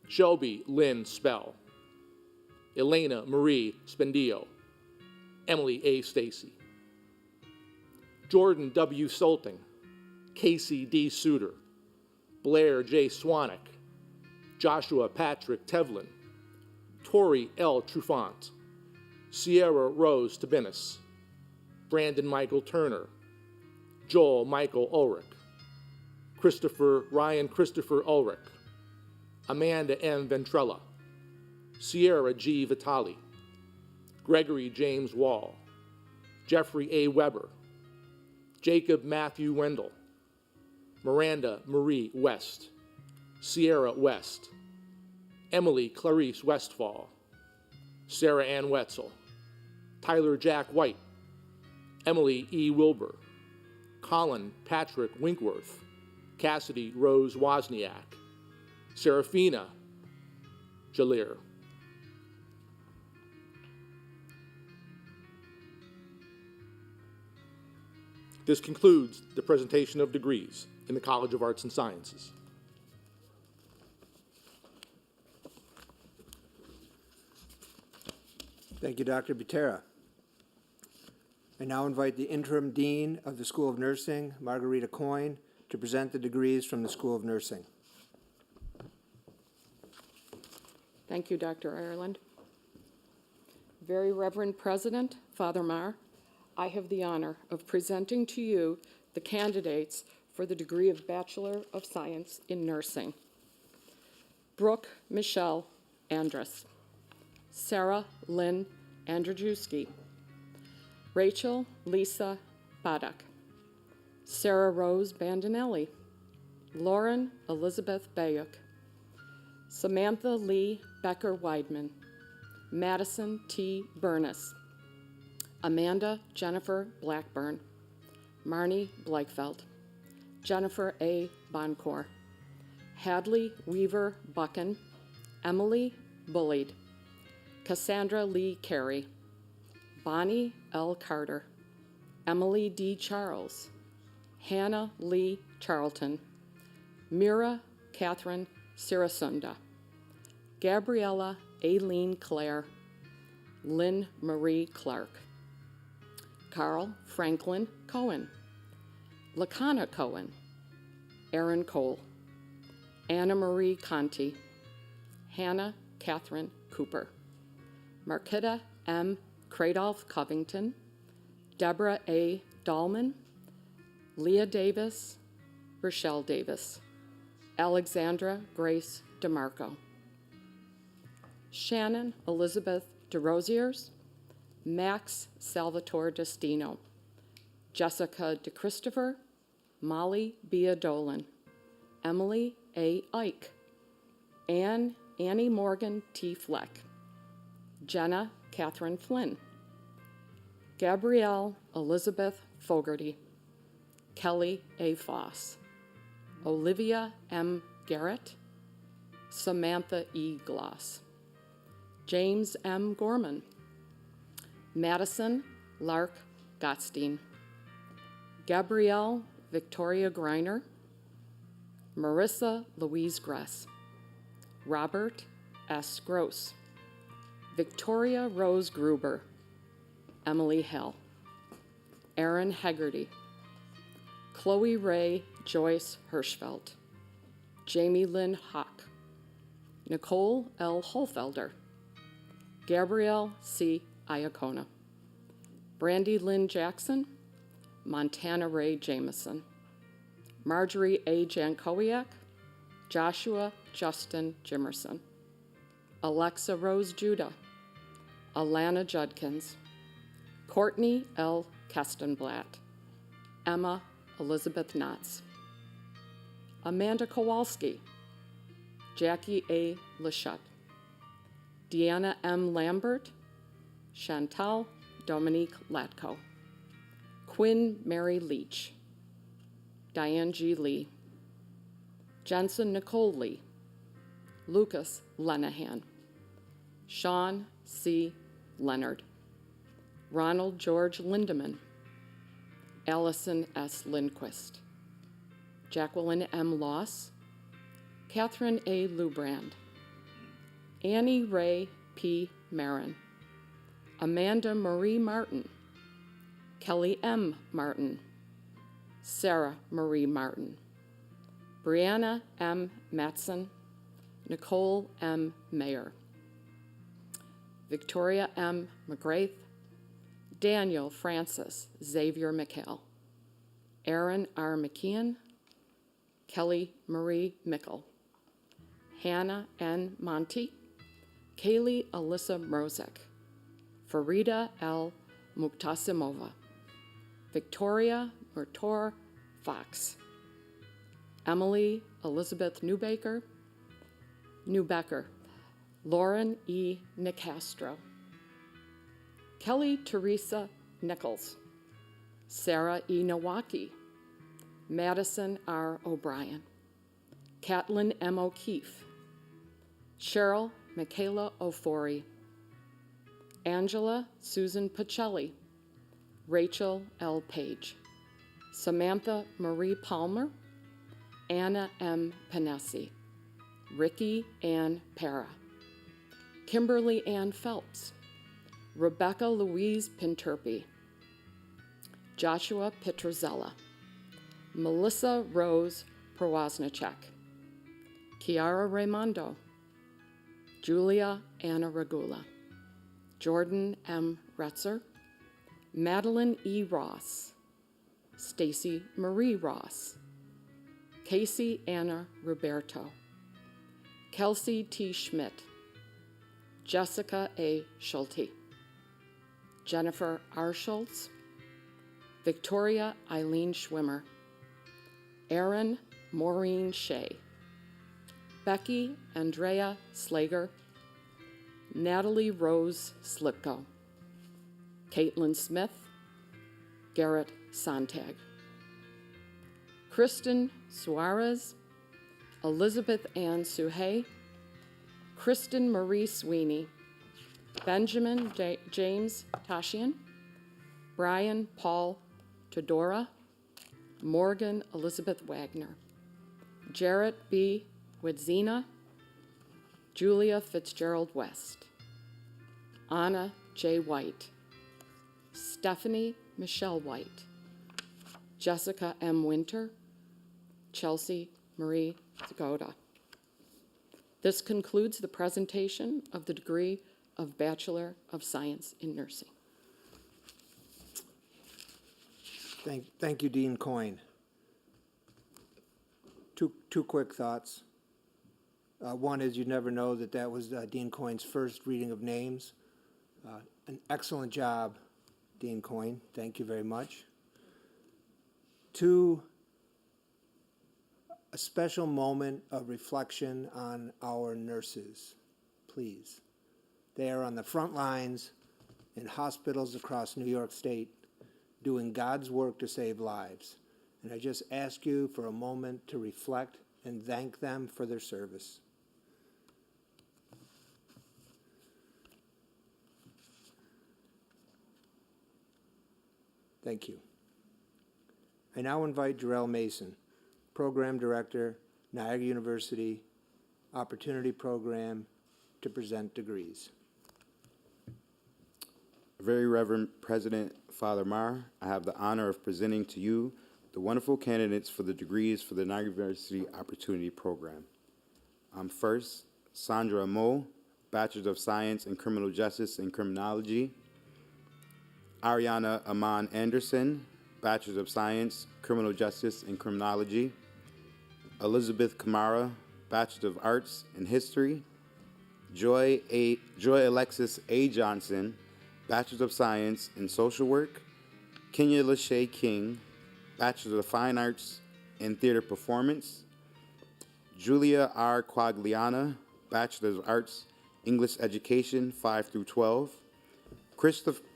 Shelby Lynn Spell, Elena Marie Spendio, Emily A. Stacy, Jordan W. Solting, Casey D. Suter, Blair J. Swanwick, Joshua Patrick Tevlin, Tori L. Trufant, Sierra Rose Tabinis, Brandon Michael Turner, Joel Michael Ulrich, Ryan Christopher Ulrich, Amanda M. Ventrella, Sierra G. Vitali, Gregory James Wall, Jeffrey A. Weber, Jacob Matthew Wendell, Miranda Marie West, Sierra West, Emily Clarice Westfall, Sarah Ann Wetzel, Tyler Jack White, Emily E. Wilbur, Colin Patrick Winkworth, Cassidy Rose Wozniak, Serafina Jalir. This concludes the presentation of degrees in the College of Arts and Sciences. Thank you, Dr. Butera. I now invite the Interim Dean of the School of Nursing, Margarita Coyne, to present the degrees from the School of Nursing. Thank you, Dr. Ireland. Very Reverend President, Father Marr, I have the honor of presenting to you the candidates for the degree of Bachelor of Science in Nursing. Brooke Michelle Andrus, Sarah Lynn Andrzejewski, Rachel Lisa Badak, Sarah Rose Bandinelli, Lauren Elizabeth Bayuk, Samantha Lee Becker-Weidman, Madison T. Burness, Amanda Jennifer Blackburn, Marnie Bleichfeld, Jennifer A. Boncourt, Hadley Weaver Buchan, Emily Bullied, Cassandra Lee Carey, Bonnie L. Carter, Emily D. Charles, Hannah Lee Charlton, Mira Catherine Sirasunda, Gabriella Aileen Clare, Lynn Marie Clark, Carl Franklin Cohen, Lakana Cohen, Aaron Cole, Anna Marie Conti, Hannah Catherine Cooper, Marquita M. Cradolph Covington, Deborah A. Dahlman, Leah Davis, Rochelle Davis, Alexandra Grace DeMarco, Shannon Elizabeth DeRosiers, Max Salvatore Destino, Jessica DeChristopher, Molly Bia Dolan, Emily A. Ike, Annie Morgan T. Fleck, Jenna Catherine Flynn, Gabrielle Elizabeth Fogarty, Kelly A. Foss, Olivia M. Garrett, Samantha E. Gloss, James M. Gorman, Madison Lark Gottstein, Gabrielle Victoria Greiner, Marissa Louise Gress, Robert S. Gross, Victoria Rose Gruber, Emily Hill, Aaron Hegarty, Chloe Ray Joyce Hirschfeld, Jamie Lynn Hawk, Nicole L. Holfelder, Gabrielle C. Iacona, Brandy Lynn Jackson, Montana Ray Jameson, Marjorie A. Jankowiak, Joshua Justin Jimerson, Alexa Rose Judah, Alana Judkins, Courtney L. Kestenblatt, Emma Elizabeth Knotts, Amanda Kowalski, Jackie A. Lachute, Deanna M. Lambert, Chantal Dominique Latko, Quinn Mary Leach, Diane G. Lee, Jensen Nicole Lee, Lucas Lenahan, Sean C. Leonard, Ronald George Lindeman, Allison S. Lindquist, Jacqueline M. Loss, Catherine A. Lubrand, Annie Ray P. Marin, Amanda Marie Martin, Kelly M. Martin, Sarah Marie Martin, Brianna M. Matson, Nicole M. Mayer, Victoria M. McGrath, Daniel Francis Xavier McHale, Aaron R. McKeon, Kelly Marie Mickle, Hannah N. Monty, Kaylee Alyssa Mrozek, Farida L. Muktasimova, Victoria Murtor Fox, Emily Elizabeth Newbecker, Lauren E. Nicastro, Kelly Teresa Nichols, Sarah E. Nowaki, Madison R. O'Brien, Catlin M. O'Keefe, Cheryl Michaela Ofori, Angela Susan Pacelli, Rachel L. Page, Samantha Marie Palmer, Anna M. Panesi, Ricky Ann Para, Kimberly Ann Phelps, Rebecca Louise Pinturpi, Joshua Petrozella, Melissa Rose Prowaznicek, Kiara Raimondo, Julia Anna Regula, Jordan M. Retzer, Madeline E. Ross, Stacy Marie Ross, Casey Anna Roberto, Kelsey T. Schmidt, Jessica A. Schulte, Jennifer R. Schultz, Victoria Eileen Schwimmer, Erin Maureen Shea, Becky Andrea Slager, Natalie Rose Slipko, Caitlin Smith, Garrett Sontag, Kristen Suarez, Elizabeth Ann Suhay, Kristen Marie Sweeney, Benjamin James Tashian, Brian Paul Todora, Morgan Elizabeth Wagner, Jarrett B. Widzina, Julia Fitzgerald West, Anna J. White, Stephanie Michelle White, Jessica M. Winter, Chelsea Marie Zgoda. This concludes the presentation of the degree of Bachelor of Science in Nursing. Thank you, Dean Coyne. Two quick thoughts. One is you never know that was Dean Coyne's first reading of names. An excellent job, Dean Coyne. Thank you very much. Two, a special moment of reflection on our nurses, please. They are on the front lines in hospitals across New York State doing God's work to save lives. And I just ask you for a moment to reflect and thank them for their service. Thank you. I now invite Jarrell Mason, Program Director, Niagara University Opportunity Program, to present degrees. Very Reverend President Father Marr, I have the honor of presenting to you the wonderful candidates for the degrees for the Niagara University Opportunity Program. First, Sandra Mo, Bachelor of Science in Criminal Justice and Criminology. Ariana Aman Anderson, Bachelor of Science, Criminal Justice and Criminology. Elizabeth Kamara, Bachelor of Arts in History. Joy Alexis A. Johnson, Bachelor of Science in Social Work. Kenya Lachey King, Bachelor of Fine Arts in Theater Performance. Julia R. Quagliana, Bachelor of Arts, English Education, 5 through 12.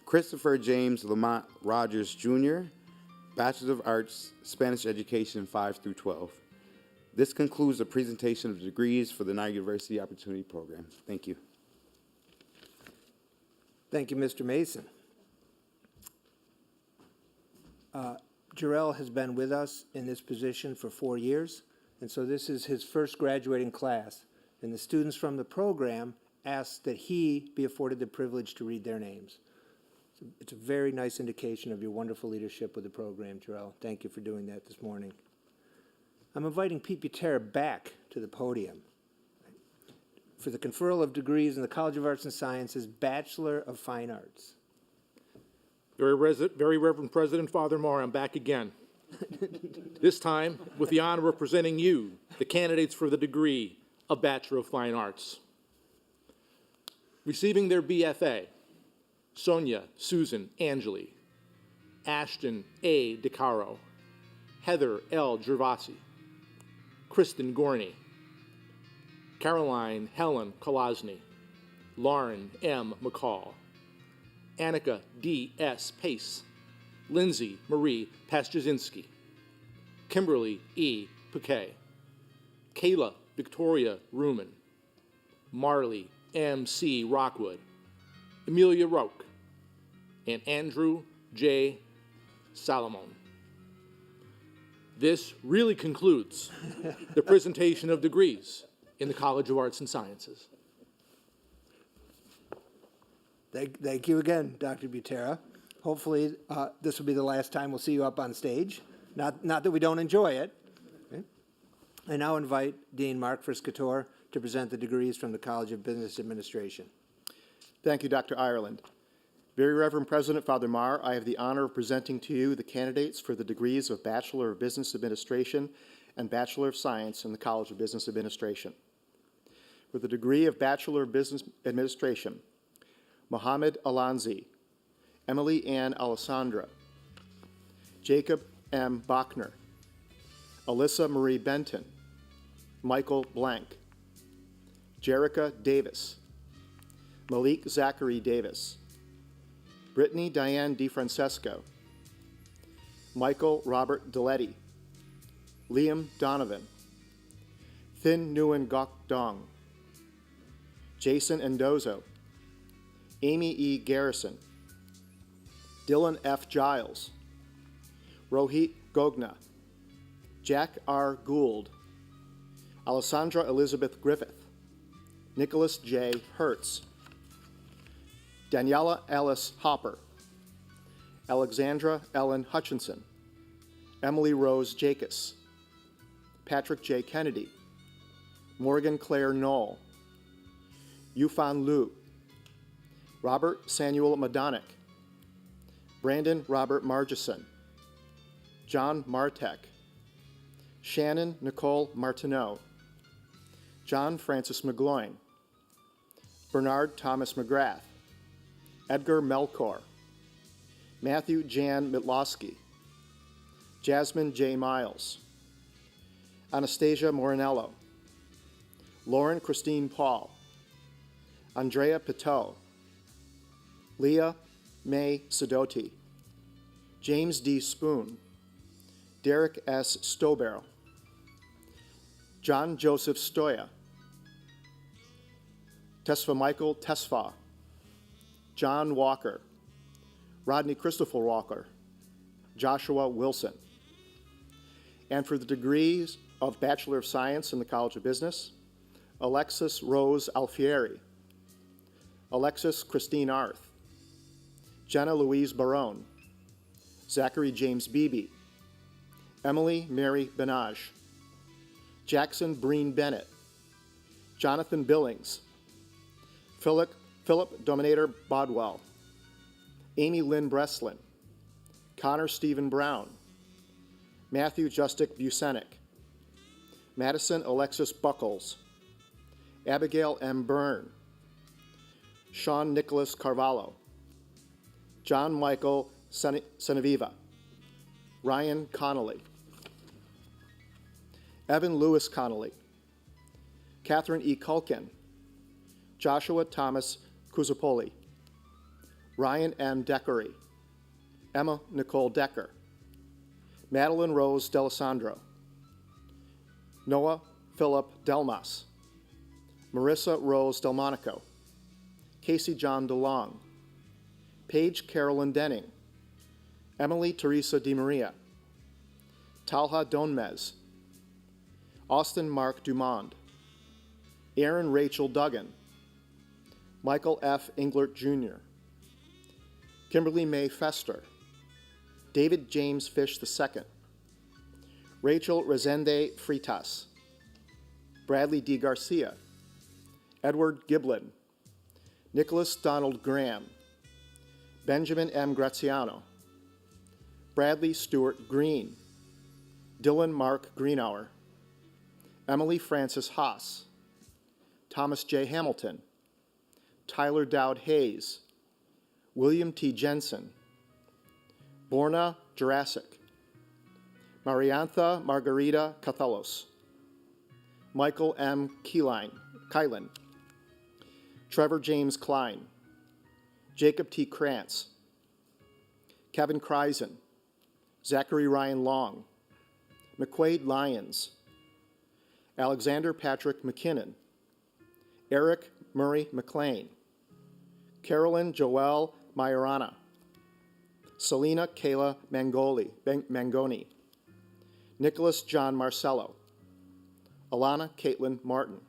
Christopher James Lamont Rogers, Jr., Bachelor of Arts, Spanish Education, 5 through 12. This concludes the presentation of degrees for the Niagara University Opportunity Program. Thank you. Thank you, Mr. Mason. Jarrell has been with us in this position for 4 years, and so this is his first graduating class. And the students from the program asked that he be afforded the privilege to read their names. So it's a very nice indication of your wonderful leadership with the program, Jarrell. Thank you for doing that this morning. I'm inviting Pete Butera back to the podium for the conferral of degrees in the College of Arts and Sciences, Bachelor of Fine Arts. Very Reverend President Father Marr, I'm back again. This time with the honor of presenting you the candidates for the degree of Bachelor of Fine Arts. Receiving their BFA, Sonia Susan Angeli, Ashton A. DeCaro, Heather L. Gervasi, Kristen Gorney, Caroline Helen Kolosny, Lauren M. McCall, Annika D. S. Pace, Lindsay Marie Pasterzinski, Kimberly E. Piquet, Kayla Victoria Ruman, Marley M. C. Rockwood, Amelia Roque, and Andrew J. Salomon. This really concludes the presentation of degrees in the College of Arts and Sciences. Thank you again, Dr. Butera. Hopefully, this will be the last time we'll see you up on stage. Not that we don't enjoy it. Okay. I now invite Dean Mark Friscator to present the degrees from the College of Business Administration. Thank you, Dr. Ireland. Very Reverend President Father Marr, I have the honor of presenting to you the candidates for the degrees of Bachelor of Business Administration and Bachelor of Science in the College of Business Administration. For the degree of Bachelor of Business Administration, Mohammed Alanzi, Emily Ann Alessandra, Jacob M. Bachner, Alyssa Marie Benton, Michael Blank, Jerica Davis, Malik Zachary Davis, Brittany Diane DeFrancesco, Michael Robert Deletti, Liam Donovan, Thin Nguyen Gok Dong, Jason Endozo, Amy E. Garrison, Dylan F. Giles, Rohit Gogna, Jack R. Gould, Alessandra Elizabeth Griffith, Nicholas J. Hertz, Daniela Ellis Hopper, Alexandra Ellen Hutchinson, Emily Rose Jacobs, Patrick J. Kennedy, Morgan Claire Knoll, Yufan Liu, Robert Samuel Madonic, Brandon Robert Margison, John Martek, Shannon Nicole Martineau, John Francis McGloin, Bernard Thomas McGrath, Edgar Melkor, Matthew Jan Mitlowski, Jasmine J. Miles, Anastasia Morinello, Lauren Christine Paul, Andrea Pitot, Leah May Sidoti, James D. Spoon, Derek S. Stowbarrow, John Joseph Stoya, Tesfa Michael Tesfa, John Walker, Rodney Christopher Walker, Joshua Wilson. And for the degrees of Bachelor of Science in the College of Business, Alexis Rose Alfieri, Alexis Christine Arth, Jenna Louise Barone, Zachary James Beebe, Emily Mary Benage, Jackson Breen Bennett, Jonathan Billings, Philip Dominator Bodwell, Amy Lynn Breslin, Connor Stephen Brown, Matthew Justic Bucenic, Madison Alexis Buckles, Abigail M. Byrne, Sean Nicholas Carvalho, John Michael Seneviva, Ryan Connolly, Evan Lewis Connolly, Catherine E. Culkin, Joshua Thomas Kuzapoli, Ryan M. Deckery, Emma Nicole Decker, Madeline Rose D'Alessandro, Noah Philip Delmas, Marissa Rose Delmonico, Casey John DeLong, Paige Carolyn Denning, Emily Teresa DiMaria, Talha Donmez, Austin Mark Dumond, Aaron Rachel Duggan, Michael F. Englert Jr., Kimberly May Fester, David James Fish II, Rachel Resende Fritas, Bradley D. Garcia, Edward Giblin, Nicholas Donald Graham, Benjamin M. Graziano, Bradley Stewart Green, Dylan Mark Greenhour, Emily Francis Haas, Thomas J. Hamilton, Tyler Dowd Hayes, William T. Jensen, Borna Jurassic, Mariantha Margarita Cathalos, Michael M. Kylan, Trevor James Klein, Jacob T. Krantz, Kevin Kreisen, Zachary Ryan Long, McQuaid Lyons, Alexander Patrick McKinnon, Eric Murray McLean, Carolyn Joelle Majorana, Selena Kayla Mangoni, Nicholas John Marcello, Alana Caitlin Martin,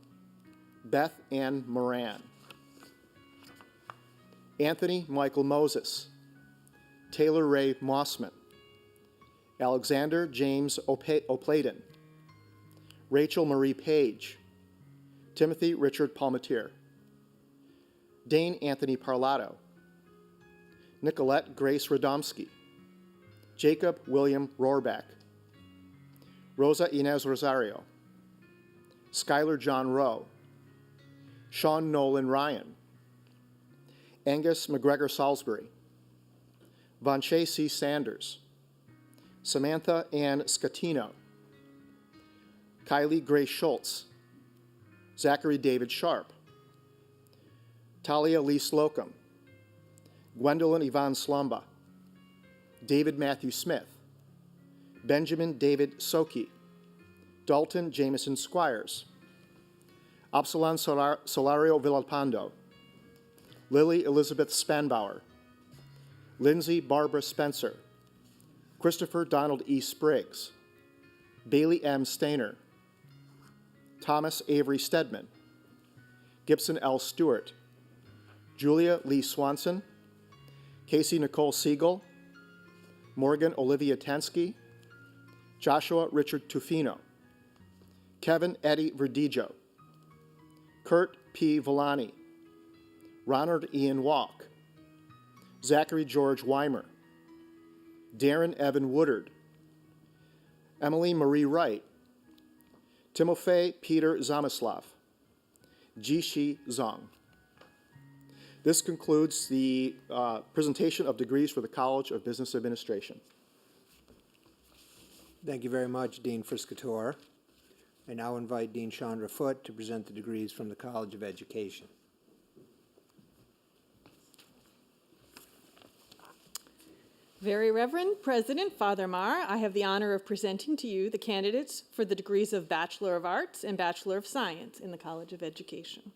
Beth Ann Moran, Anthony Michael Moses, Taylor Ray Mossman, Alexander James O'Pladen, Rachel Marie Page, Timothy Richard Palmatier, Dane Anthony Parlato, Nicolette Grace Radomski, Jacob William Rohrback, Rosa Inez Rosario, Skylar John Rowe, Sean Nolan Ryan, Angus McGregor Salisbury, Vonche C. Sanders, Samantha Ann Scatino, Kylie Grace Schultz, Zachary David Sharp, Talia Lee Slocum, Gwendolyn Yvonne Slomba, David Matthew Smith, Benjamin David Soki, Dalton Jameson Squires, Absalon Solario Villalpando, Lily Elizabeth Spanbauer, Lindsay Barbara Spencer, Christopher Donald E. Spriggs, Bailey M. Stainer, Thomas Avery Stedman, Gibson L. Stewart, Julia Lee Swanson, Casey Nicole Siegel, Morgan Olivia Tansky, Joshua Richard Tufino, Kevin Eddie Verdijo, Kurt P. Villani, Ronald Ian Walk, Zachary George Weimer, Darren Evan Woodard, Emily Marie Wright, Timofey Peter Zamislav, Jishi Zong. This concludes the presentation of degrees for the College of Business Administration. Thank you very much, Dean Friscator. I now invite Dean Chandra Foote to present the degrees from the College of Education. Very Reverend President Father Mar, I have the honor of presenting to you the candidates for the degrees of Bachelor of Arts and Bachelor of Science in the College of Education.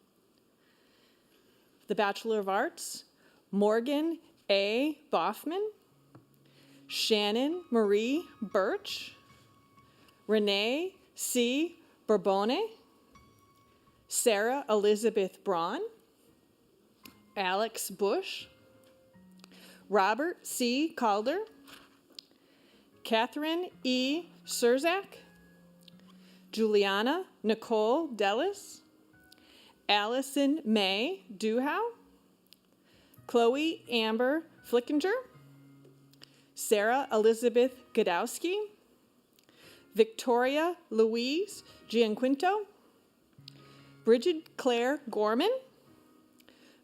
The Bachelor of Arts, Morgan A. Boffman, Shannon Marie Birch, Renee C. Bourbone, Sarah Elizabeth Braun, Alex Bush, Robert C. Calder, Catherine E. Surzak, Juliana Nicole Dellis, Allison May Duhow, Chloe Amber Flickinger, Sarah Elizabeth Godowski, Victoria Louise Gianquinto, Bridget Claire Gorman,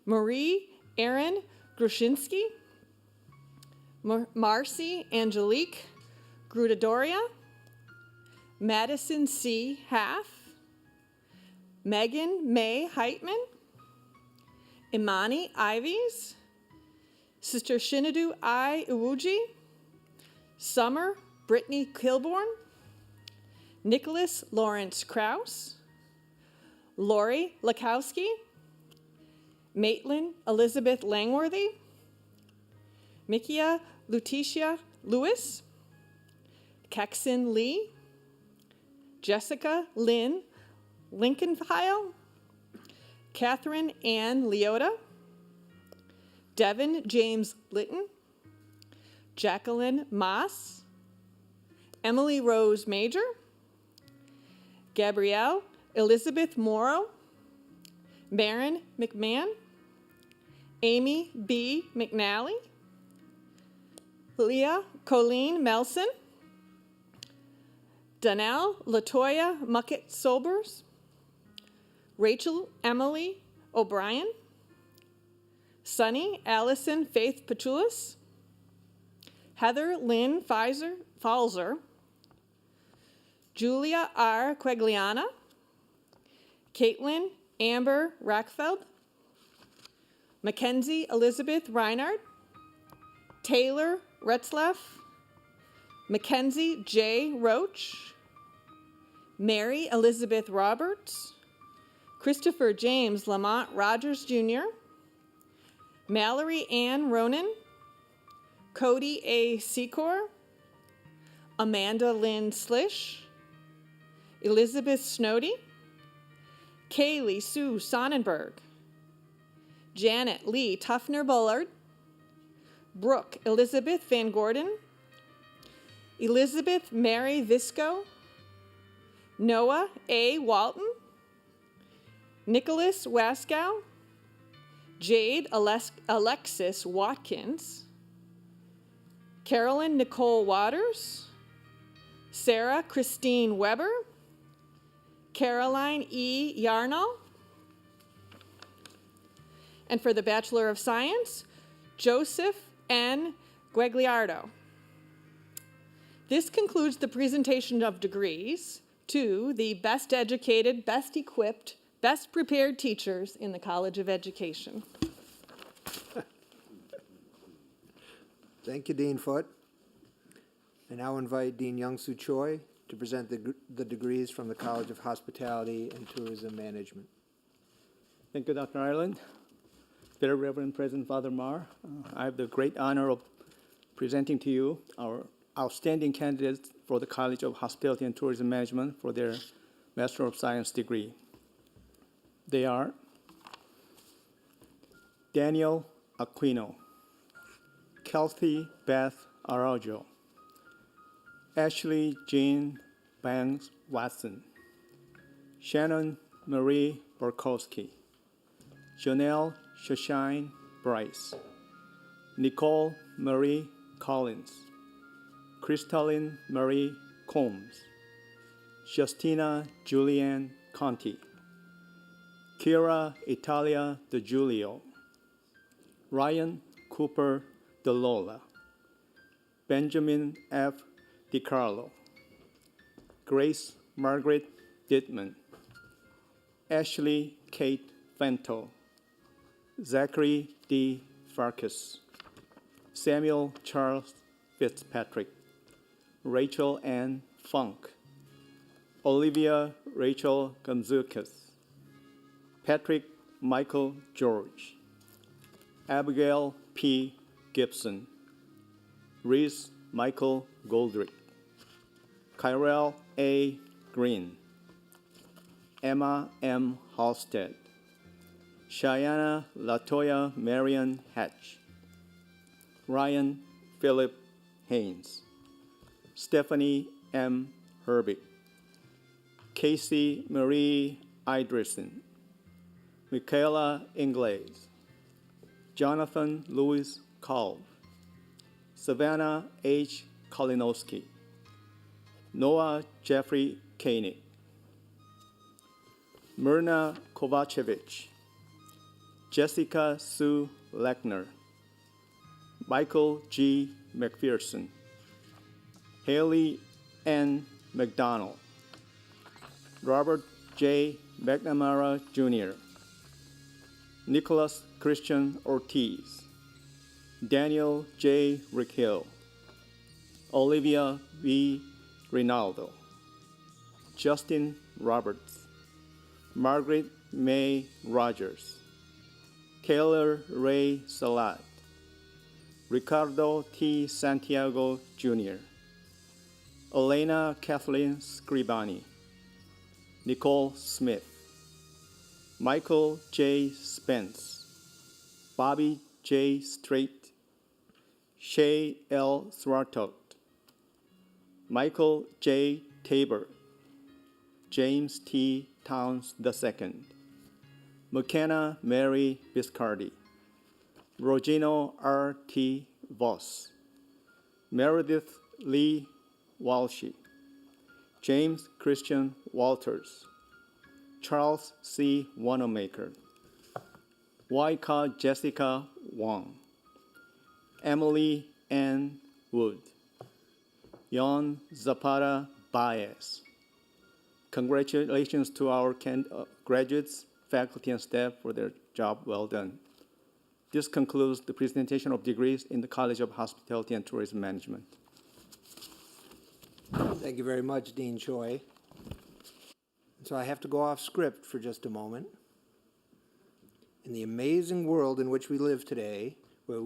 Marie Erin Grushinsky, Marcy Angelique Grudadoria, Madison C. Half, Megan May Heitman, Imani Ivies, Sister Shinadu I. Iwuji, Summer Brittany Kilborn, Nicholas Lawrence Krause, Lori Lakowski, Maitland Elizabeth Langworthy, Mikia Lutetia Lewis, Kexon Lee, Jessica Lynn Lincolnfile, Catherine Ann Leota, Devin James Litton, Jacqueline Moss, Emily Rose Major, Gabrielle Elizabeth Morrow, Baron McMahon, Amy B. McNally, Leah Colleen Melson, Donnell Latoya Muckett Sobers, Rachel Emily O'Brien, Sunny Allison Faith Pachulis, Heather Lynn Falzer, Julia R. Quegliana, Caitlin Amber Rackfeld, Mackenzie Elizabeth Reinhardt, Taylor Retzlaff, Mackenzie J. Roach, Mary Elizabeth Roberts, Christopher James Lamont Rogers Jr., Mallory Ann Ronan, Cody A. Secor, Amanda Lynn Slish, Elizabeth Snowdy, Kaylee Sue Sonnenberg, Janet Lee Tuffner Bullard, Brooke Elizabeth Van Gordon, Elizabeth Mary Visco, Noah A. Walton, Nicholas Waskow, Jade Alexis Watkins, Carolyn Nicole Waters, Sarah Christine Weber, Caroline E. Yarnall, and for the Bachelor of Science, Joseph N. Guagliardo. This concludes the presentation of degrees to the best educated, best equipped, best prepared teachers in the College of Education. Thank you, Dean Foote. I now invite Dean Young-Soo Choi to present the degrees from the College of Hospitality and Tourism Management. Thank you, Dr. Ireland. Very Reverend President Father Mar, I have the great honor of presenting to you our outstanding candidates for the College of Hospitality and Tourism Management for their Master of Science degree. They are Daniel Aquino, Kelsey Beth Araujo, Ashley Jean Banks Watson, Shannon Marie Borkowski, Janelle Shoshine Bryce, Nicole Marie Collins, Crystalline Marie Combs, Justina Julianne Conti, Kira Italia De Giulio, Ryan Cooper De Lola, Benjamin F. DiCarlo, Grace Margaret Dittman, Ashley Kate Fento, Zachary D. Farkas, Samuel Charles Fitzpatrick, Rachel Ann Funk, Olivia Rachel Gonzalez, Patrick Michael George, Abigail P. Gibson, Reese Michael Goldrick, Kyrell A. Green, Emma M. Halstead, Cheyenne Latoya Marion Hatch, Ryan Philip Haynes, Stephanie M. Herbig, Casey Marie Idrison, Michaela Ingles, Jonathan Louis Kolb, Savannah H. Kalinowski, Noah Jeffrey Koenig, Myrna Kovacevic, Jessica Sue Lechner, Michael G. McPherson, Haley N. McDonald, Robert J. McNamara Jr., Nicholas Christian Ortiz, Daniel J. Rickhill, Olivia V. Rinaldo, Justin Roberts, Margaret May Rogers, Taylor Ray Salat, Ricardo T. Santiago Jr., Elena Kathleen Scribani, Nicole Smith, Michael J. Spence, Bobby J. Strait, Shay L. Swartot, Michael J. Tabor, James T. Towns II, McKenna Mary Biscardi, Rogino R. T. Voss, Meredith Lee Walshy, James Christian Walters, Charles C. Wanamaker, Waika Jessica Wong, Emily Ann Wood, Jan Zapata Baez. Congratulations to our graduates, faculty, and staff for their job well done. This concludes the presentation of degrees in the College of Hospitality and Tourism Management. Thank you very much, Dean Choi. So I have to go off script for just a moment. In the amazing world in which we live today, where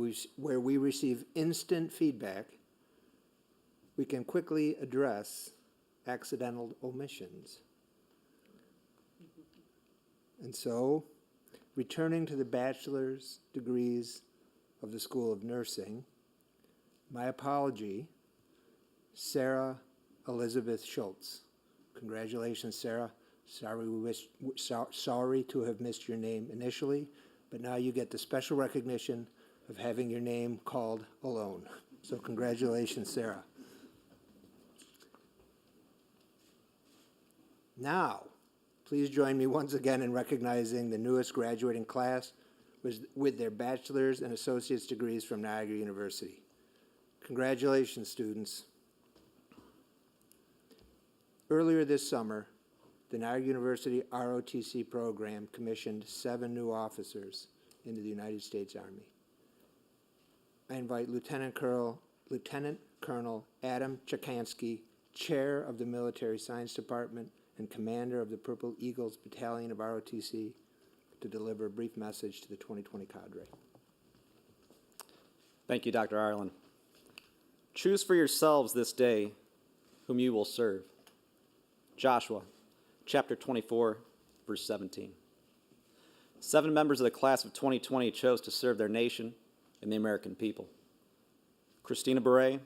we receive instant feedback, we can quickly address accidental omissions. And so, returning to the bachelor's degrees of the School of Nursing, my apology, Sarah Elizabeth Schultz. Congratulations, Sarah. Sorry to have missed your name initially, but now you get the special recognition of having your name called alone. So congratulations, Sarah. Now, please join me once again in recognizing the newest graduating class with their bachelor's and associate's degrees from Niagara University. Congratulations, students. Earlier this summer, the Niagara University ROTC program commissioned 7 new officers into the United States Army. I invite Lieutenant Colonel Adam Chakansky, Chair of the Military Science Department and Commander of the Purple Eagles Battalion of ROTC, to deliver a brief message to the 2020 cadre. Thank you, Dr. Ireland. Choose for yourselves this day whom you will serve. Joshua, chapter 24, verse 17. 7 members of the class of 2020 chose to serve their nation and the American people. Christina Beret,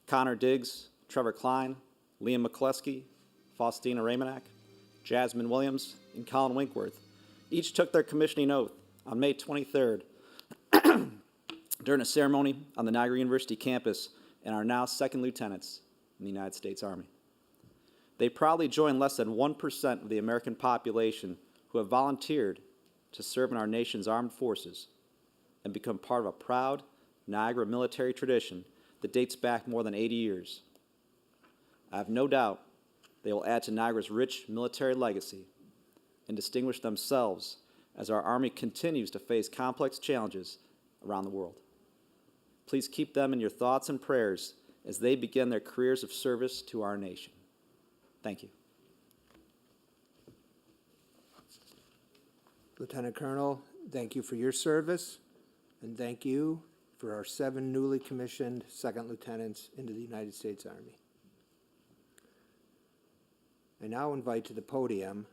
Connor Diggs, Trevor Klein, Liam McCluskey, Faustina Raymanak, Jasmine Williams, and Colin Winkworth each took their commissioning oath on May 23rd during a ceremony on the Niagara University campus and are now second lieutenants in the United States Army. They proudly join less than 1% of the American population who have volunteered to serve in our nation's armed forces and become part of a proud Niagara military tradition that dates back more than 80 years. I have no doubt they will add to Niagara's rich military legacy and distinguish themselves as our Army continues to face complex challenges around the world. Please keep them in your thoughts and prayers as they begin their careers of service to our nation. Thank you. Lieutenant Colonel, thank you for your service, and thank you for our 7 newly commissioned second lieutenants into the United States Army. I now invite to the podium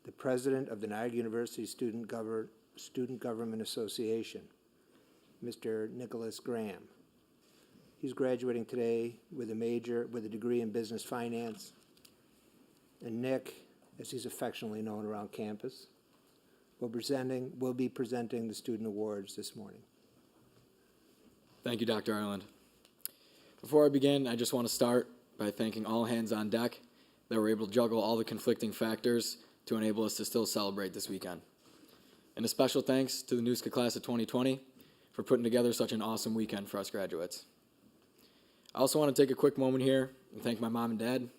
the president of the Niagara University Student Government Association, Mr. Nicholas Graham. He's graduating today with a degree in business finance. And Nick, as he's affectionately known around campus, will be presenting the student awards this morning. Thank you, Dr. Ireland. Before I begin, I just want to start by thanking all hands on deck that were able to juggle all the conflicting factors to enable us to still celebrate this weekend. And a special thanks to the NUSCA class of 2020 for putting together such an awesome weekend for us graduates. I also want to take a quick moment here and thank my mom and dad.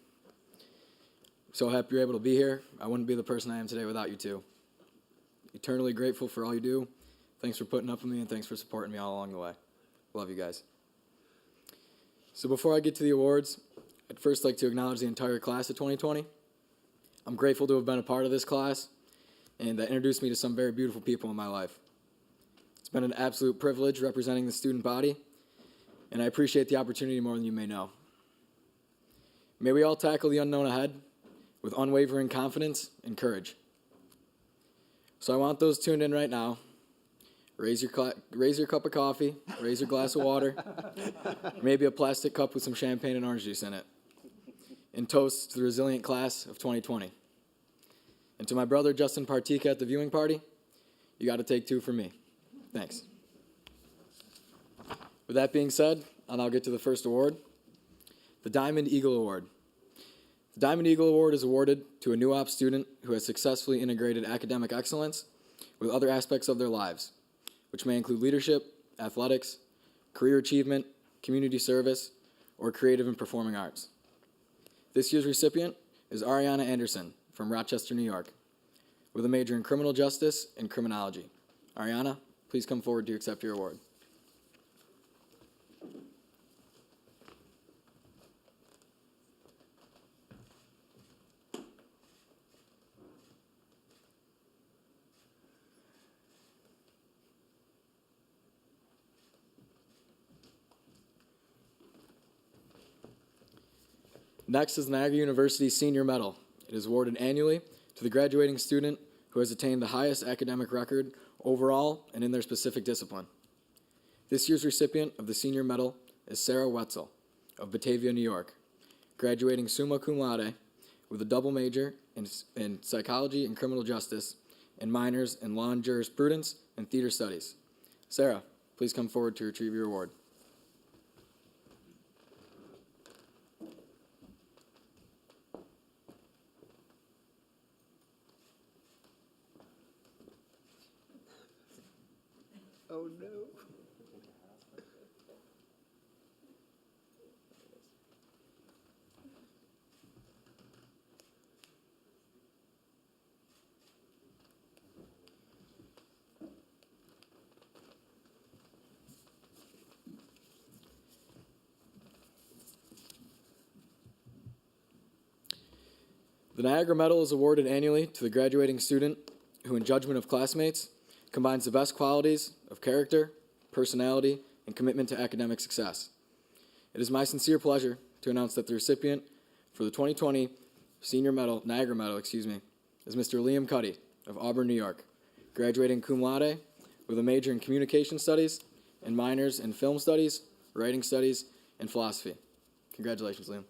So happy you're able to be here. I wouldn't be the person I am today without you two. Eternally grateful for all you do. Thanks for putting up with me, and thanks for supporting me all along the way. Love you guys. So before I get to the awards, I'd first like to acknowledge the entire class of 2020. I'm grateful to have been a part of this class, and that introduced me to some very beautiful people in my life. It's been an absolute privilege representing the student body, and I appreciate the opportunity more than you may know. May we all tackle the unknown ahead with unwavering confidence and courage. So I want those tuned in right now. Raise your cup of coffee, raise your glass of water, maybe a plastic cup with some champagne and orange juice in it, and toast to the resilient class of 2020. And to my brother, Justin Partika, at the viewing party, you got to take 2 from me. Thanks. With that being said, I'll now get to the first award, the Diamond Eagle Award. The Diamond Eagle Award is awarded to a new ops student who has successfully integrated academic excellence with other aspects of their lives, which may include leadership, athletics, career achievement, community service, or creative and performing arts. This year's recipient is Ariana Anderson from Rochester, New York, with a major in criminal justice and criminology. Ariana, please come forward to accept your award. Next is the Niagara University Senior Medal. It is awarded annually to the graduating student who has attained the highest academic record overall and in their specific discipline. This year's recipient of the Senior Medal is Sarah Wetzel of Batavia, New York, graduating summa cum laude with a double major in psychology and criminal justice and minors in law and jurisprudence and theater studies. Sarah, please come forward to retrieve your award. Oh, no. The Niagara Medal is awarded annually to the graduating student who, in judgment of classmates, combines the best qualities of character, personality, and commitment to academic success. It is my sincere pleasure to announce that the recipient for the 2020 Niagara Medal, is Mr. Liam Cuddy of Auburn, New York, graduating cum laude with a major in communication studies and minors in film studies, writing studies, and philosophy. Congratulations, Liam.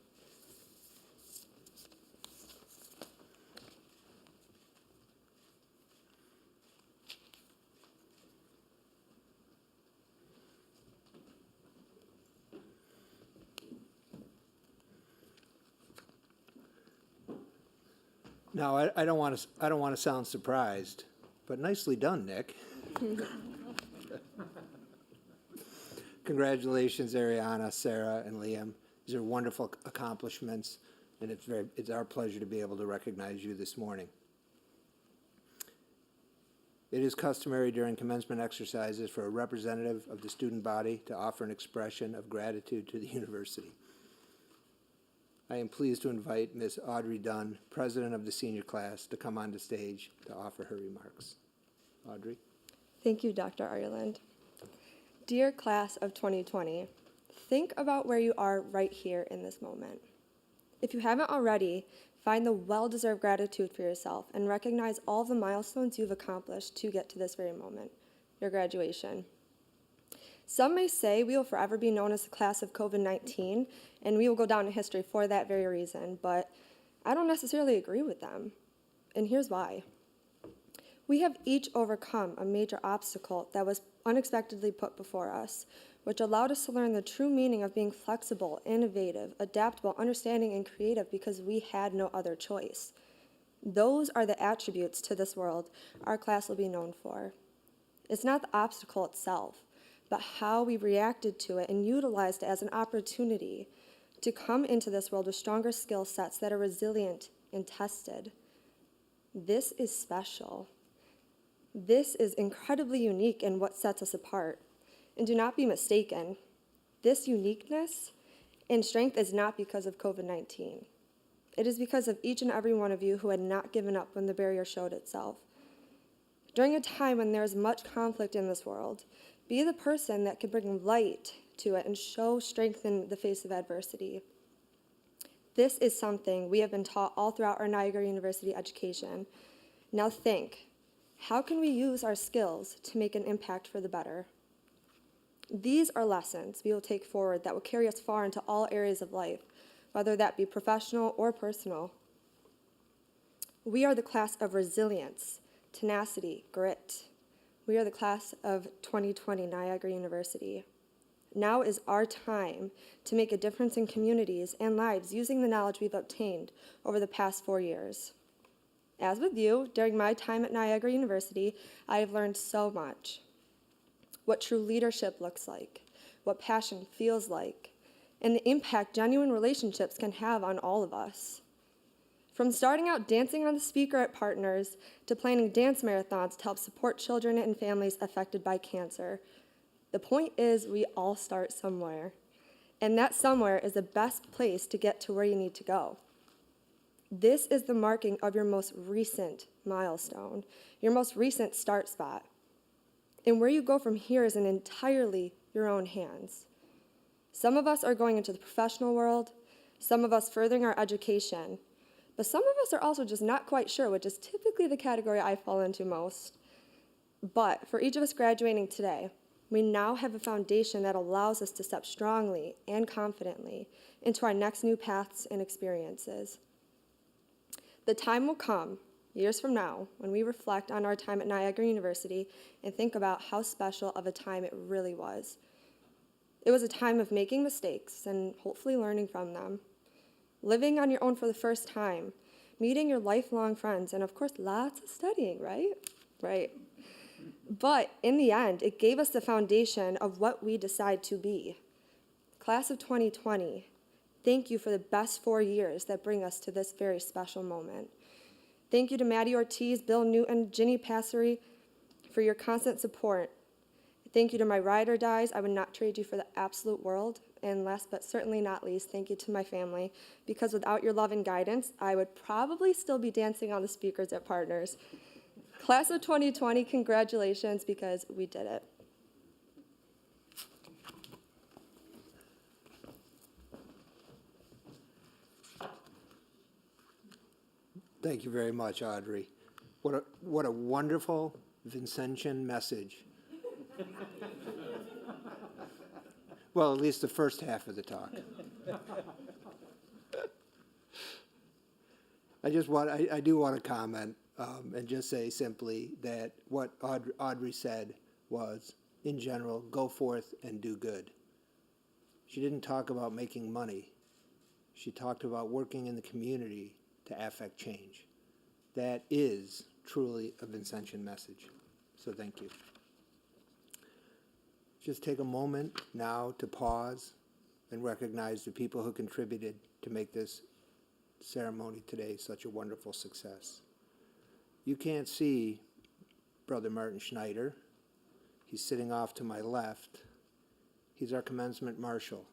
Now, I don't want to sound surprised, but nicely done, Nick. Congratulations, Ariana, Sarah, and Liam. These are wonderful accomplishments, and it's our pleasure to be able to recognize you this morning. It is customary during commencement exercises for a representative of the student body to offer an expression of gratitude to the university. I am pleased to invite Ms. Audrey Dunn, President of the senior class, to come on the stage to offer her remarks. Audrey? Thank you, Dr. Ireland. Dear class of 2020, think about where you are right here in this moment. If you haven't already, find the well-deserved gratitude for yourself and recognize all the milestones you've accomplished to get to this very moment, your graduation. Some may say we will forever be known as the class of COVID-19, and we will go down in history for that very reason, but I don't necessarily agree with them, and here's why. We have each overcome a major obstacle that was unexpectedly put before us, which allowed us to learn the true meaning of being flexible, innovative, adaptable, understanding, and creative because we had no other choice. Those are the attributes to this world our class will be known for. It's not the obstacle itself, but how we reacted to it and utilized it as an opportunity to come into this world with stronger skill sets that are resilient and tested. This is special. This is incredibly unique in what sets us apart. And do not be mistaken, this uniqueness and strength is not because of COVID-19. It is because of each and every one of you who had not given up when the barrier showed itself. During a time when there is much conflict in this world, be the person that can bring light to it and show strength in the face of adversity. This is something we have been taught all throughout our Niagara University education. Now think, how can we use our skills to make an impact for the better? These are lessons we will take forward that will carry us far into all areas of life, whether that be professional or personal. We are the class of resilience, tenacity, grit. We are the class of 2020 Niagara University. Now is our time to make a difference in communities and lives using the knowledge we've obtained over the past 4 years. As with you, during my time at Niagara University, I have learned so much. What true leadership looks like, what passion feels like, and the impact genuine relationships can have on all of us. From starting out dancing on the speaker at Partners to planning dance marathons to help support children and families affected by cancer, the point is we all start somewhere, and that somewhere is the best place to get to where you need to go. This is the marking of your most recent milestone, your most recent start spot. And where you go from here is in entirely your own hands. Some of us are going into the professional world, some of us furthering our education, but some of us are also just not quite sure, which is typically the category I fall into most. But for each of us graduating today, we now have a foundation that allows us to step strongly and confidently into our next new paths and experiences. The time will come, years from now, when we reflect on our time at Niagara University and think about how special of a time it really was. It was a time of making mistakes and hopefully learning from them, living on your own for the first time, meeting your lifelong friends, and of course, lots of studying, right? Right. But in the end, it gave us the foundation of what we decide to be. Class of 2020, thank you for the best 4 years that bring us to this very special moment. Thank you to Maddie Ortiz, Bill Newton, Ginny Passery for your constant support. Thank you to my ride or dies. I would not trade you for the absolute world. And last but certainly not least, thank you to my family, because without your love and guidance, I would probably still be dancing on the speakers at Partners. Class of 2020, congratulations, because we did it. Thank you very much, Audrey. What a wonderful Vincentian message. Well, at least the first half of the talk. I do want to comment and just say simply that what Audrey said was, in general, go forth and do good. She didn't talk about making money. She talked about working in the community to affect change. That is truly a Vincentian message. So thank you. Just take a moment now to pause and recognize the people who contributed to make this ceremony today such a wonderful success. You can't see Brother Martin Schneider. He's sitting off to my left. He's our commencement marshal.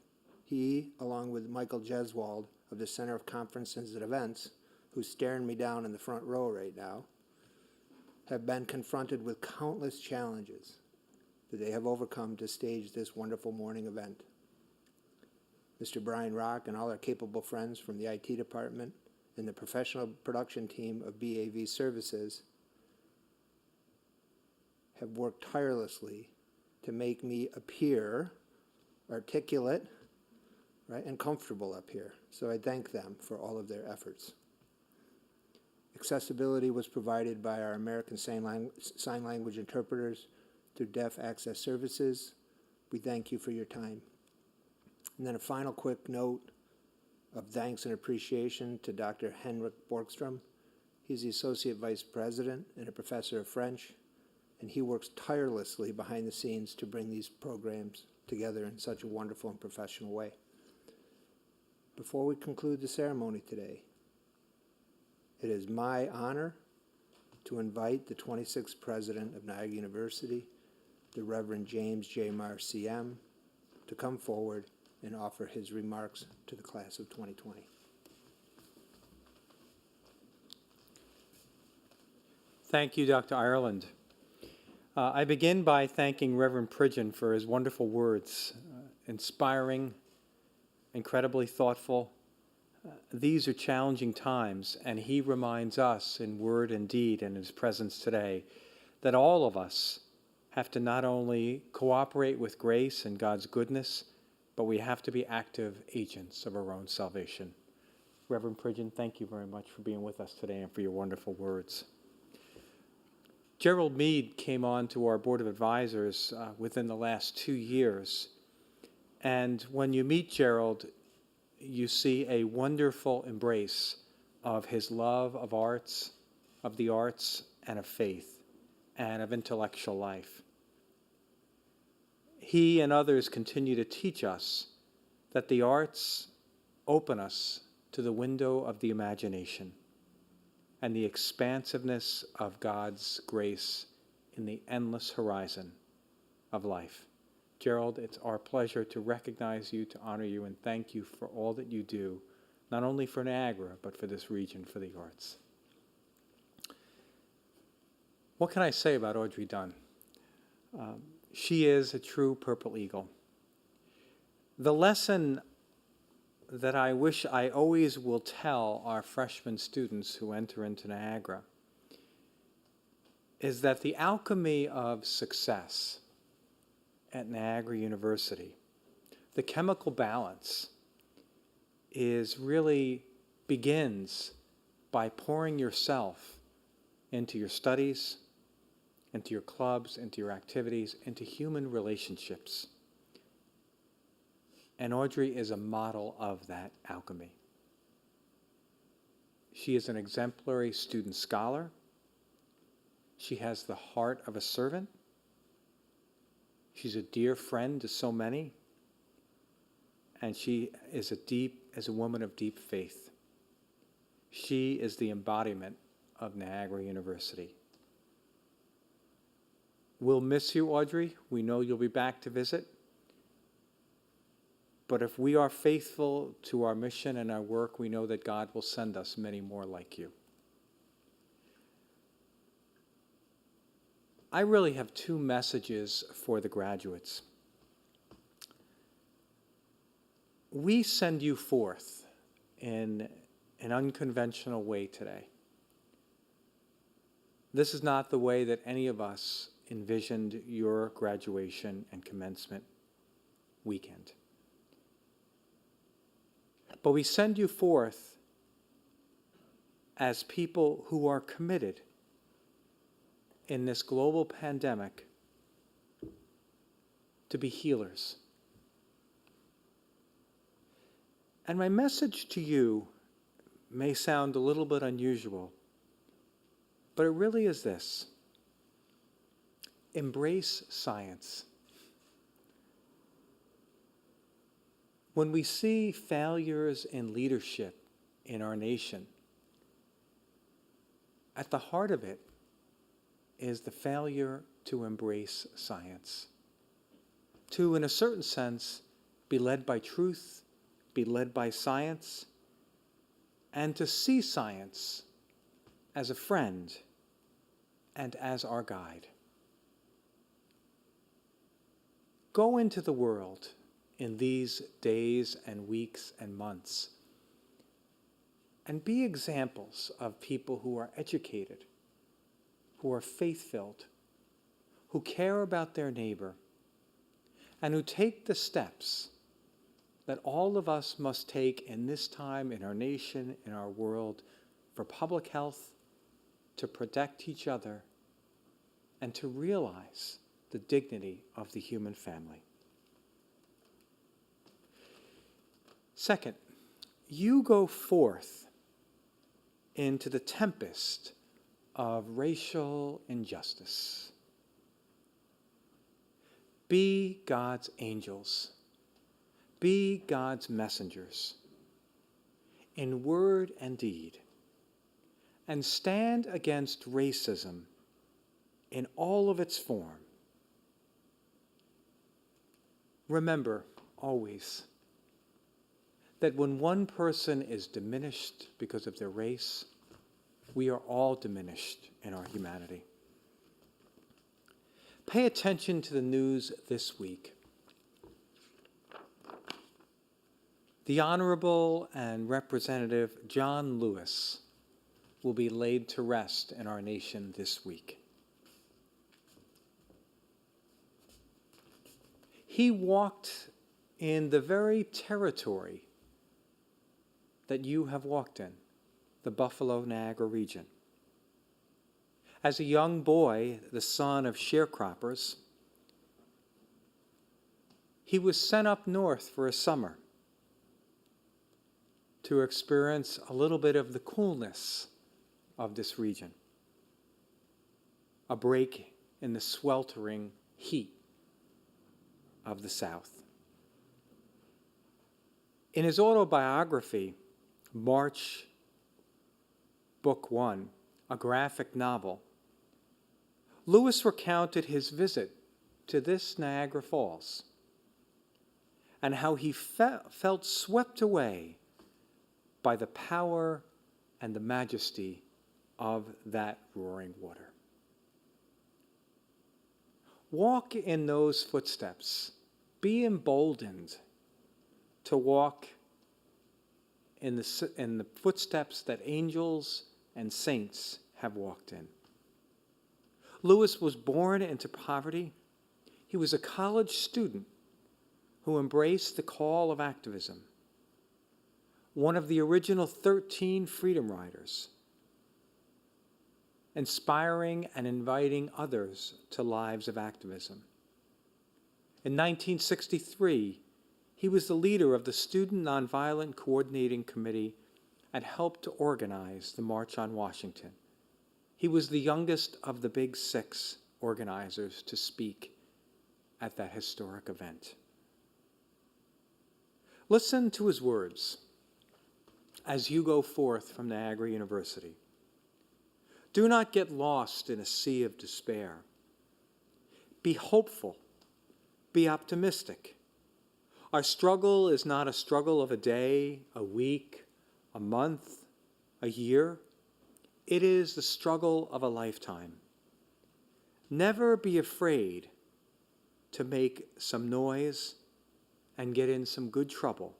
He, along with Michael Jeswald, of the Center of Conferences and Events, who's staring me down in the front row right now, have been confronted with countless challenges that they have overcome to stage this wonderful morning event. Mr. Brian Rock and all our capable friends from the IT department and the professional production team of BAV Services have worked tirelessly to make me appear articulate, right, and comfortable up here. So I thank them for all of their efforts. Accessibility was provided by our American Sign Language interpreters through Deaf Access Services. We thank you for your time. And then a final quick note of thanks and appreciation to Dr. Henrik Borgstrom. He's the Associate Vice President and a Professor of French, and he works tirelessly behind the scenes to bring these programs together in such a wonderful and professional way. Before we conclude the ceremony today, it is my honor to invite the 26th President of Niagara University, the Reverend James J. Marr, CM, to come forward and offer his remarks to the class of 2020. Thank you, Dr. Ireland. I begin by thanking Reverend Pridgeon for his wonderful words, inspiring, incredibly thoughtful. These are challenging times, and he reminds us in word and deed and his presence today that all of us have to not only cooperate with grace and God's goodness, but we have to be active agents of our own salvation. Reverend Pridgeon, thank you very much for being with us today and for your wonderful words. Gerald Mead came on to our Board of Advisors within the last 2 years. And when you meet Gerald, you see a wonderful embrace of his love of arts, of the arts, and of faith, and of intellectual life. He and others continue to teach us that the arts open us to the window of the imagination and the expansiveness of God's grace in the endless horizon of life. Gerald, it's our pleasure to recognize you, to honor you, and thank you for all that you do, not only for Niagara, but for this region, for the arts. What can I say about Audrey Dunn? She is a true Purple Eagle. The lesson that I wish I always will tell our freshman students who enter into Niagara is that the alchemy of success at Niagara University, the chemical balance, really begins by pouring yourself into your studies, into your clubs, into your activities, into human relationships. And Audrey is a model of that alchemy. She is an exemplary student scholar. She has the heart of a servant. She's a dear friend to so many. And she is a woman of deep faith. She is the embodiment of Niagara University. We'll miss you, Audrey. We know you'll be back to visit. But if we are faithful to our mission and our work, we know that God will send us many more like you. I really have 2 messages for the graduates. We send you forth in an unconventional way today. This is not the way that any of us envisioned your graduation and commencement weekend. But we send you forth as people who are committed in this global pandemic to be healers. And my message to you may sound a little bit unusual, but it really is this: embrace science. When we see failures in leadership in our nation, at the heart of it is the failure to embrace science. To, in a certain sense, be led by truth, be led by science, and to see science as a friend and as our guide. Go into the world in these days and weeks and months and be examples of people who are educated, who are faith-filled, who care about their neighbor, and who take the steps that all of us must take in this time, in our nation, in our world, for public health, to protect each other, and to realize the dignity of the human family. Second, you go forth into the tempest of racial injustice. Be God's angels. Be God's messengers in word and deed, and stand against racism in all of its form. Remember always that when one person is diminished because of their race, we are all diminished in our humanity. Pay attention to the news this week. The Honorable and Representative John Lewis will be laid to rest in our nation this week. He walked in the very territory that you have walked in, the Buffalo-Niagara region. As a young boy, the son of sharecroppers, he was sent up north for a summer to experience a little bit of the coolness of this region, a break in the sweltering heat of the South. In his autobiography, March, Book 1, a graphic novel, Lewis recounted his visit to this Niagara Falls and how he felt swept away by the power and the majesty of that roaring water. Walk in those footsteps. Be emboldened to walk in the footsteps that angels and saints have walked in. Lewis was born into poverty. He was a college student who embraced the call of activism, one of the original 13 Freedom Riders, inspiring and inviting others to lives of activism. In 1963, he was the leader of the Student Nonviolent Coordinating Committee and helped to organize the March on Washington. He was the youngest of the Big Six organizers to speak at that historic event. Listen to his words as you go forth from Niagara University. Do not get lost in a sea of despair. Be hopeful. Be optimistic. Our struggle is not a struggle of a day, a week, a month, a year. It is the struggle of a lifetime. Never be afraid to make some noise and get in some good trouble,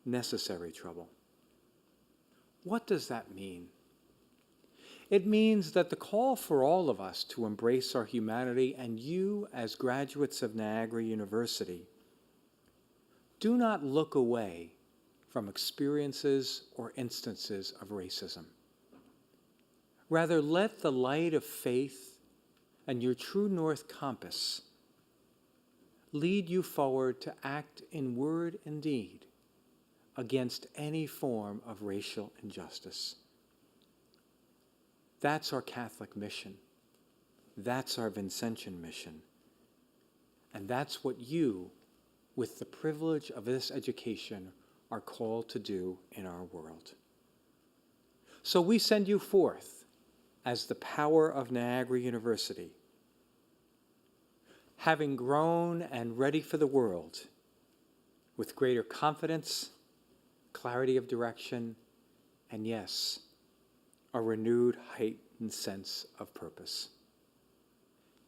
necessary trouble. What does that mean? It means that the call for all of us to embrace our humanity, and you as graduates of Niagara University, do not look away from experiences or instances of racism. Rather, let the light of faith and your true north compass lead you forward to act in word and deed against any form of racial injustice. That's our Catholic mission. That's our Vincentian mission. And that's what you, with the privilege of this education, are called to do in our world. So we send you forth as the power of Niagara University, having grown and ready for the world with greater confidence, clarity of direction, and yes, a renewed, heightened sense of purpose.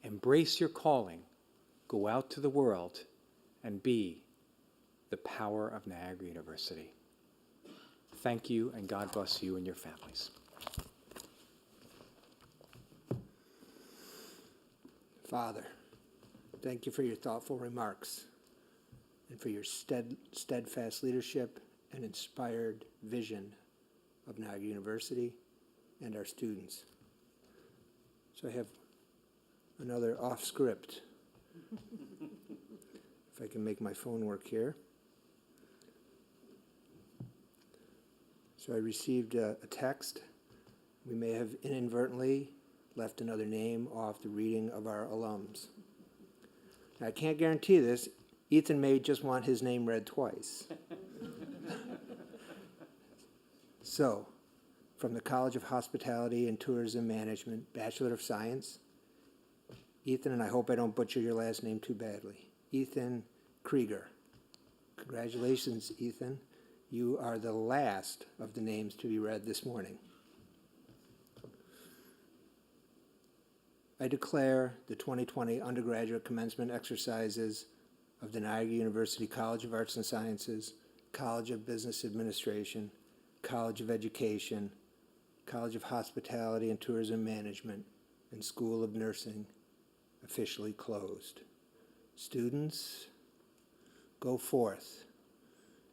Embrace your calling, go out to the world, and be the power of Niagara University. Thank you, and God bless you and your families. Father, thank you for your thoughtful remarks and for your steadfast leadership and inspired vision of Niagara University and our students. So I have another off script. If I can make my phone work here. So I received a text. We may have inadvertently left another name off the reading of our alums. Now, I can't guarantee this. Ethan may just want his name read twice. So, from the College of Hospitality and Tourism Management, Bachelor of Science, Ethan, and I hope I don't butcher your last name too badly, Ethan Krieger. Congratulations, Ethan. You are the last of the names to be read this morning. I declare the 2020 Undergraduate Commencement exercises of the Niagara University College of Arts and Sciences, College of Business Administration, College of Education, College of Hospitality and Tourism Management, and School of Nursing officially closed. Students, go forth,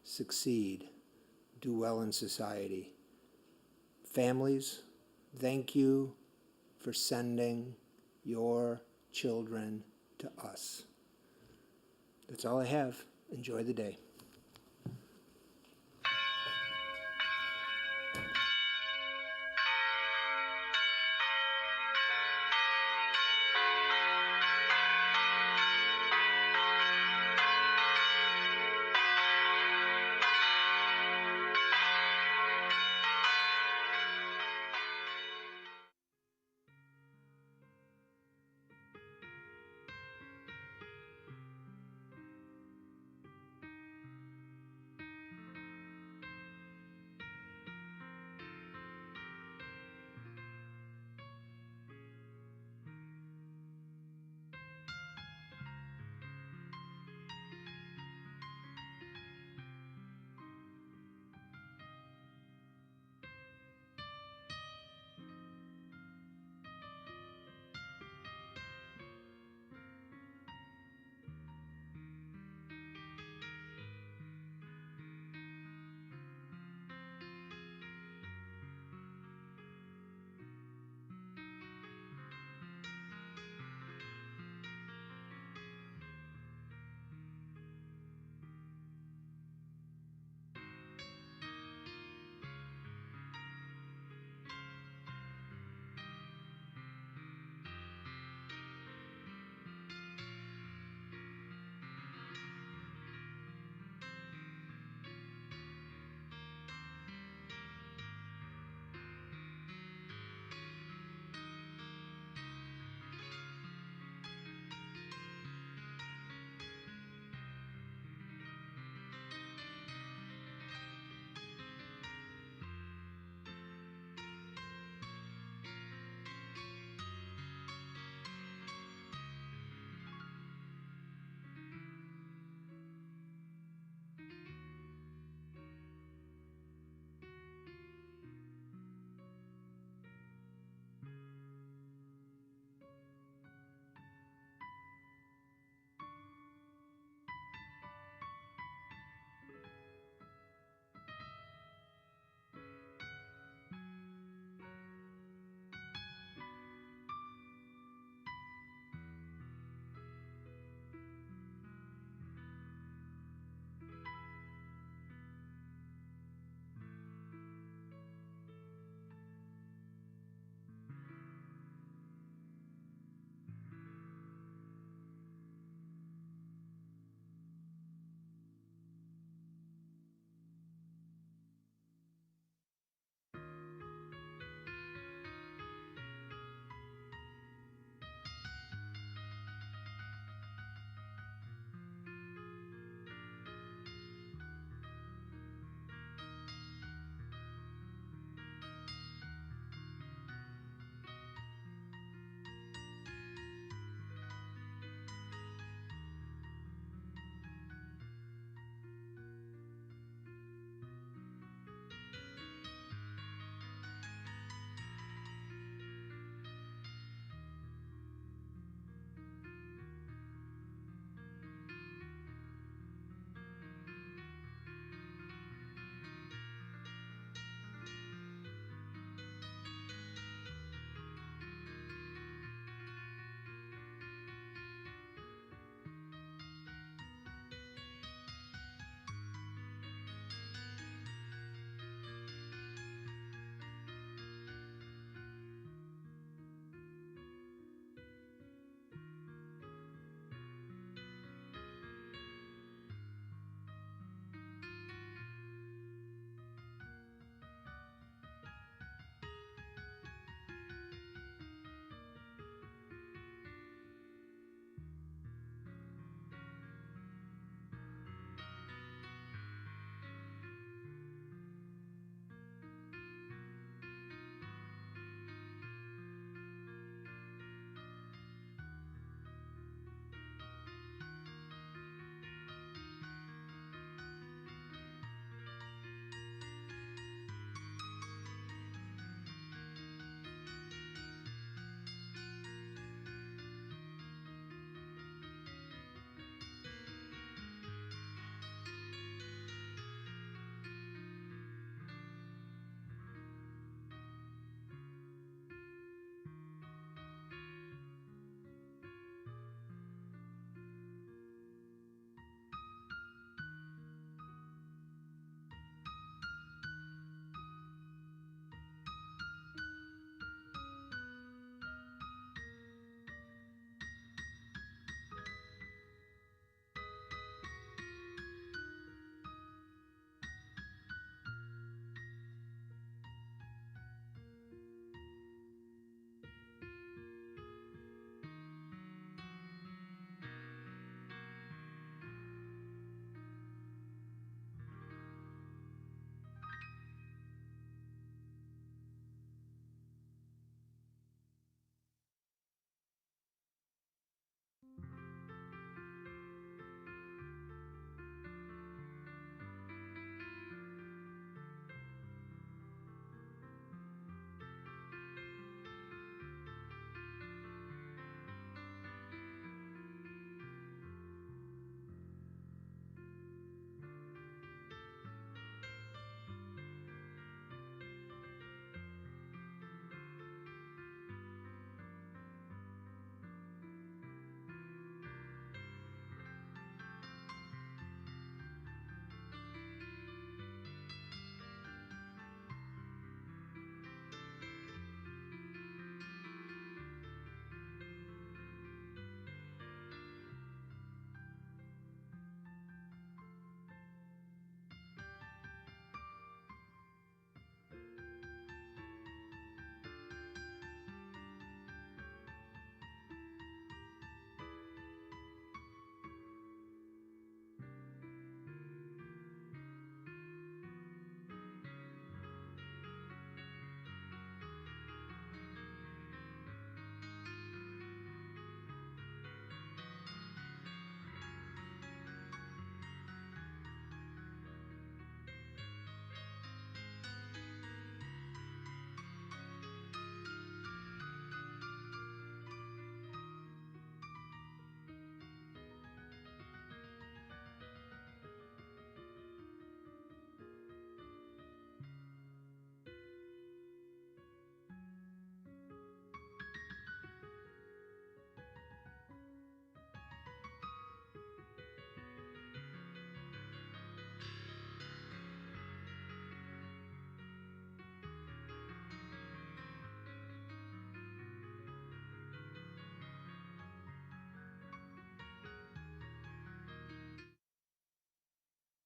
succeed, do well in society. Families, thank you for sending your children to us. That's all I have. Enjoy the day.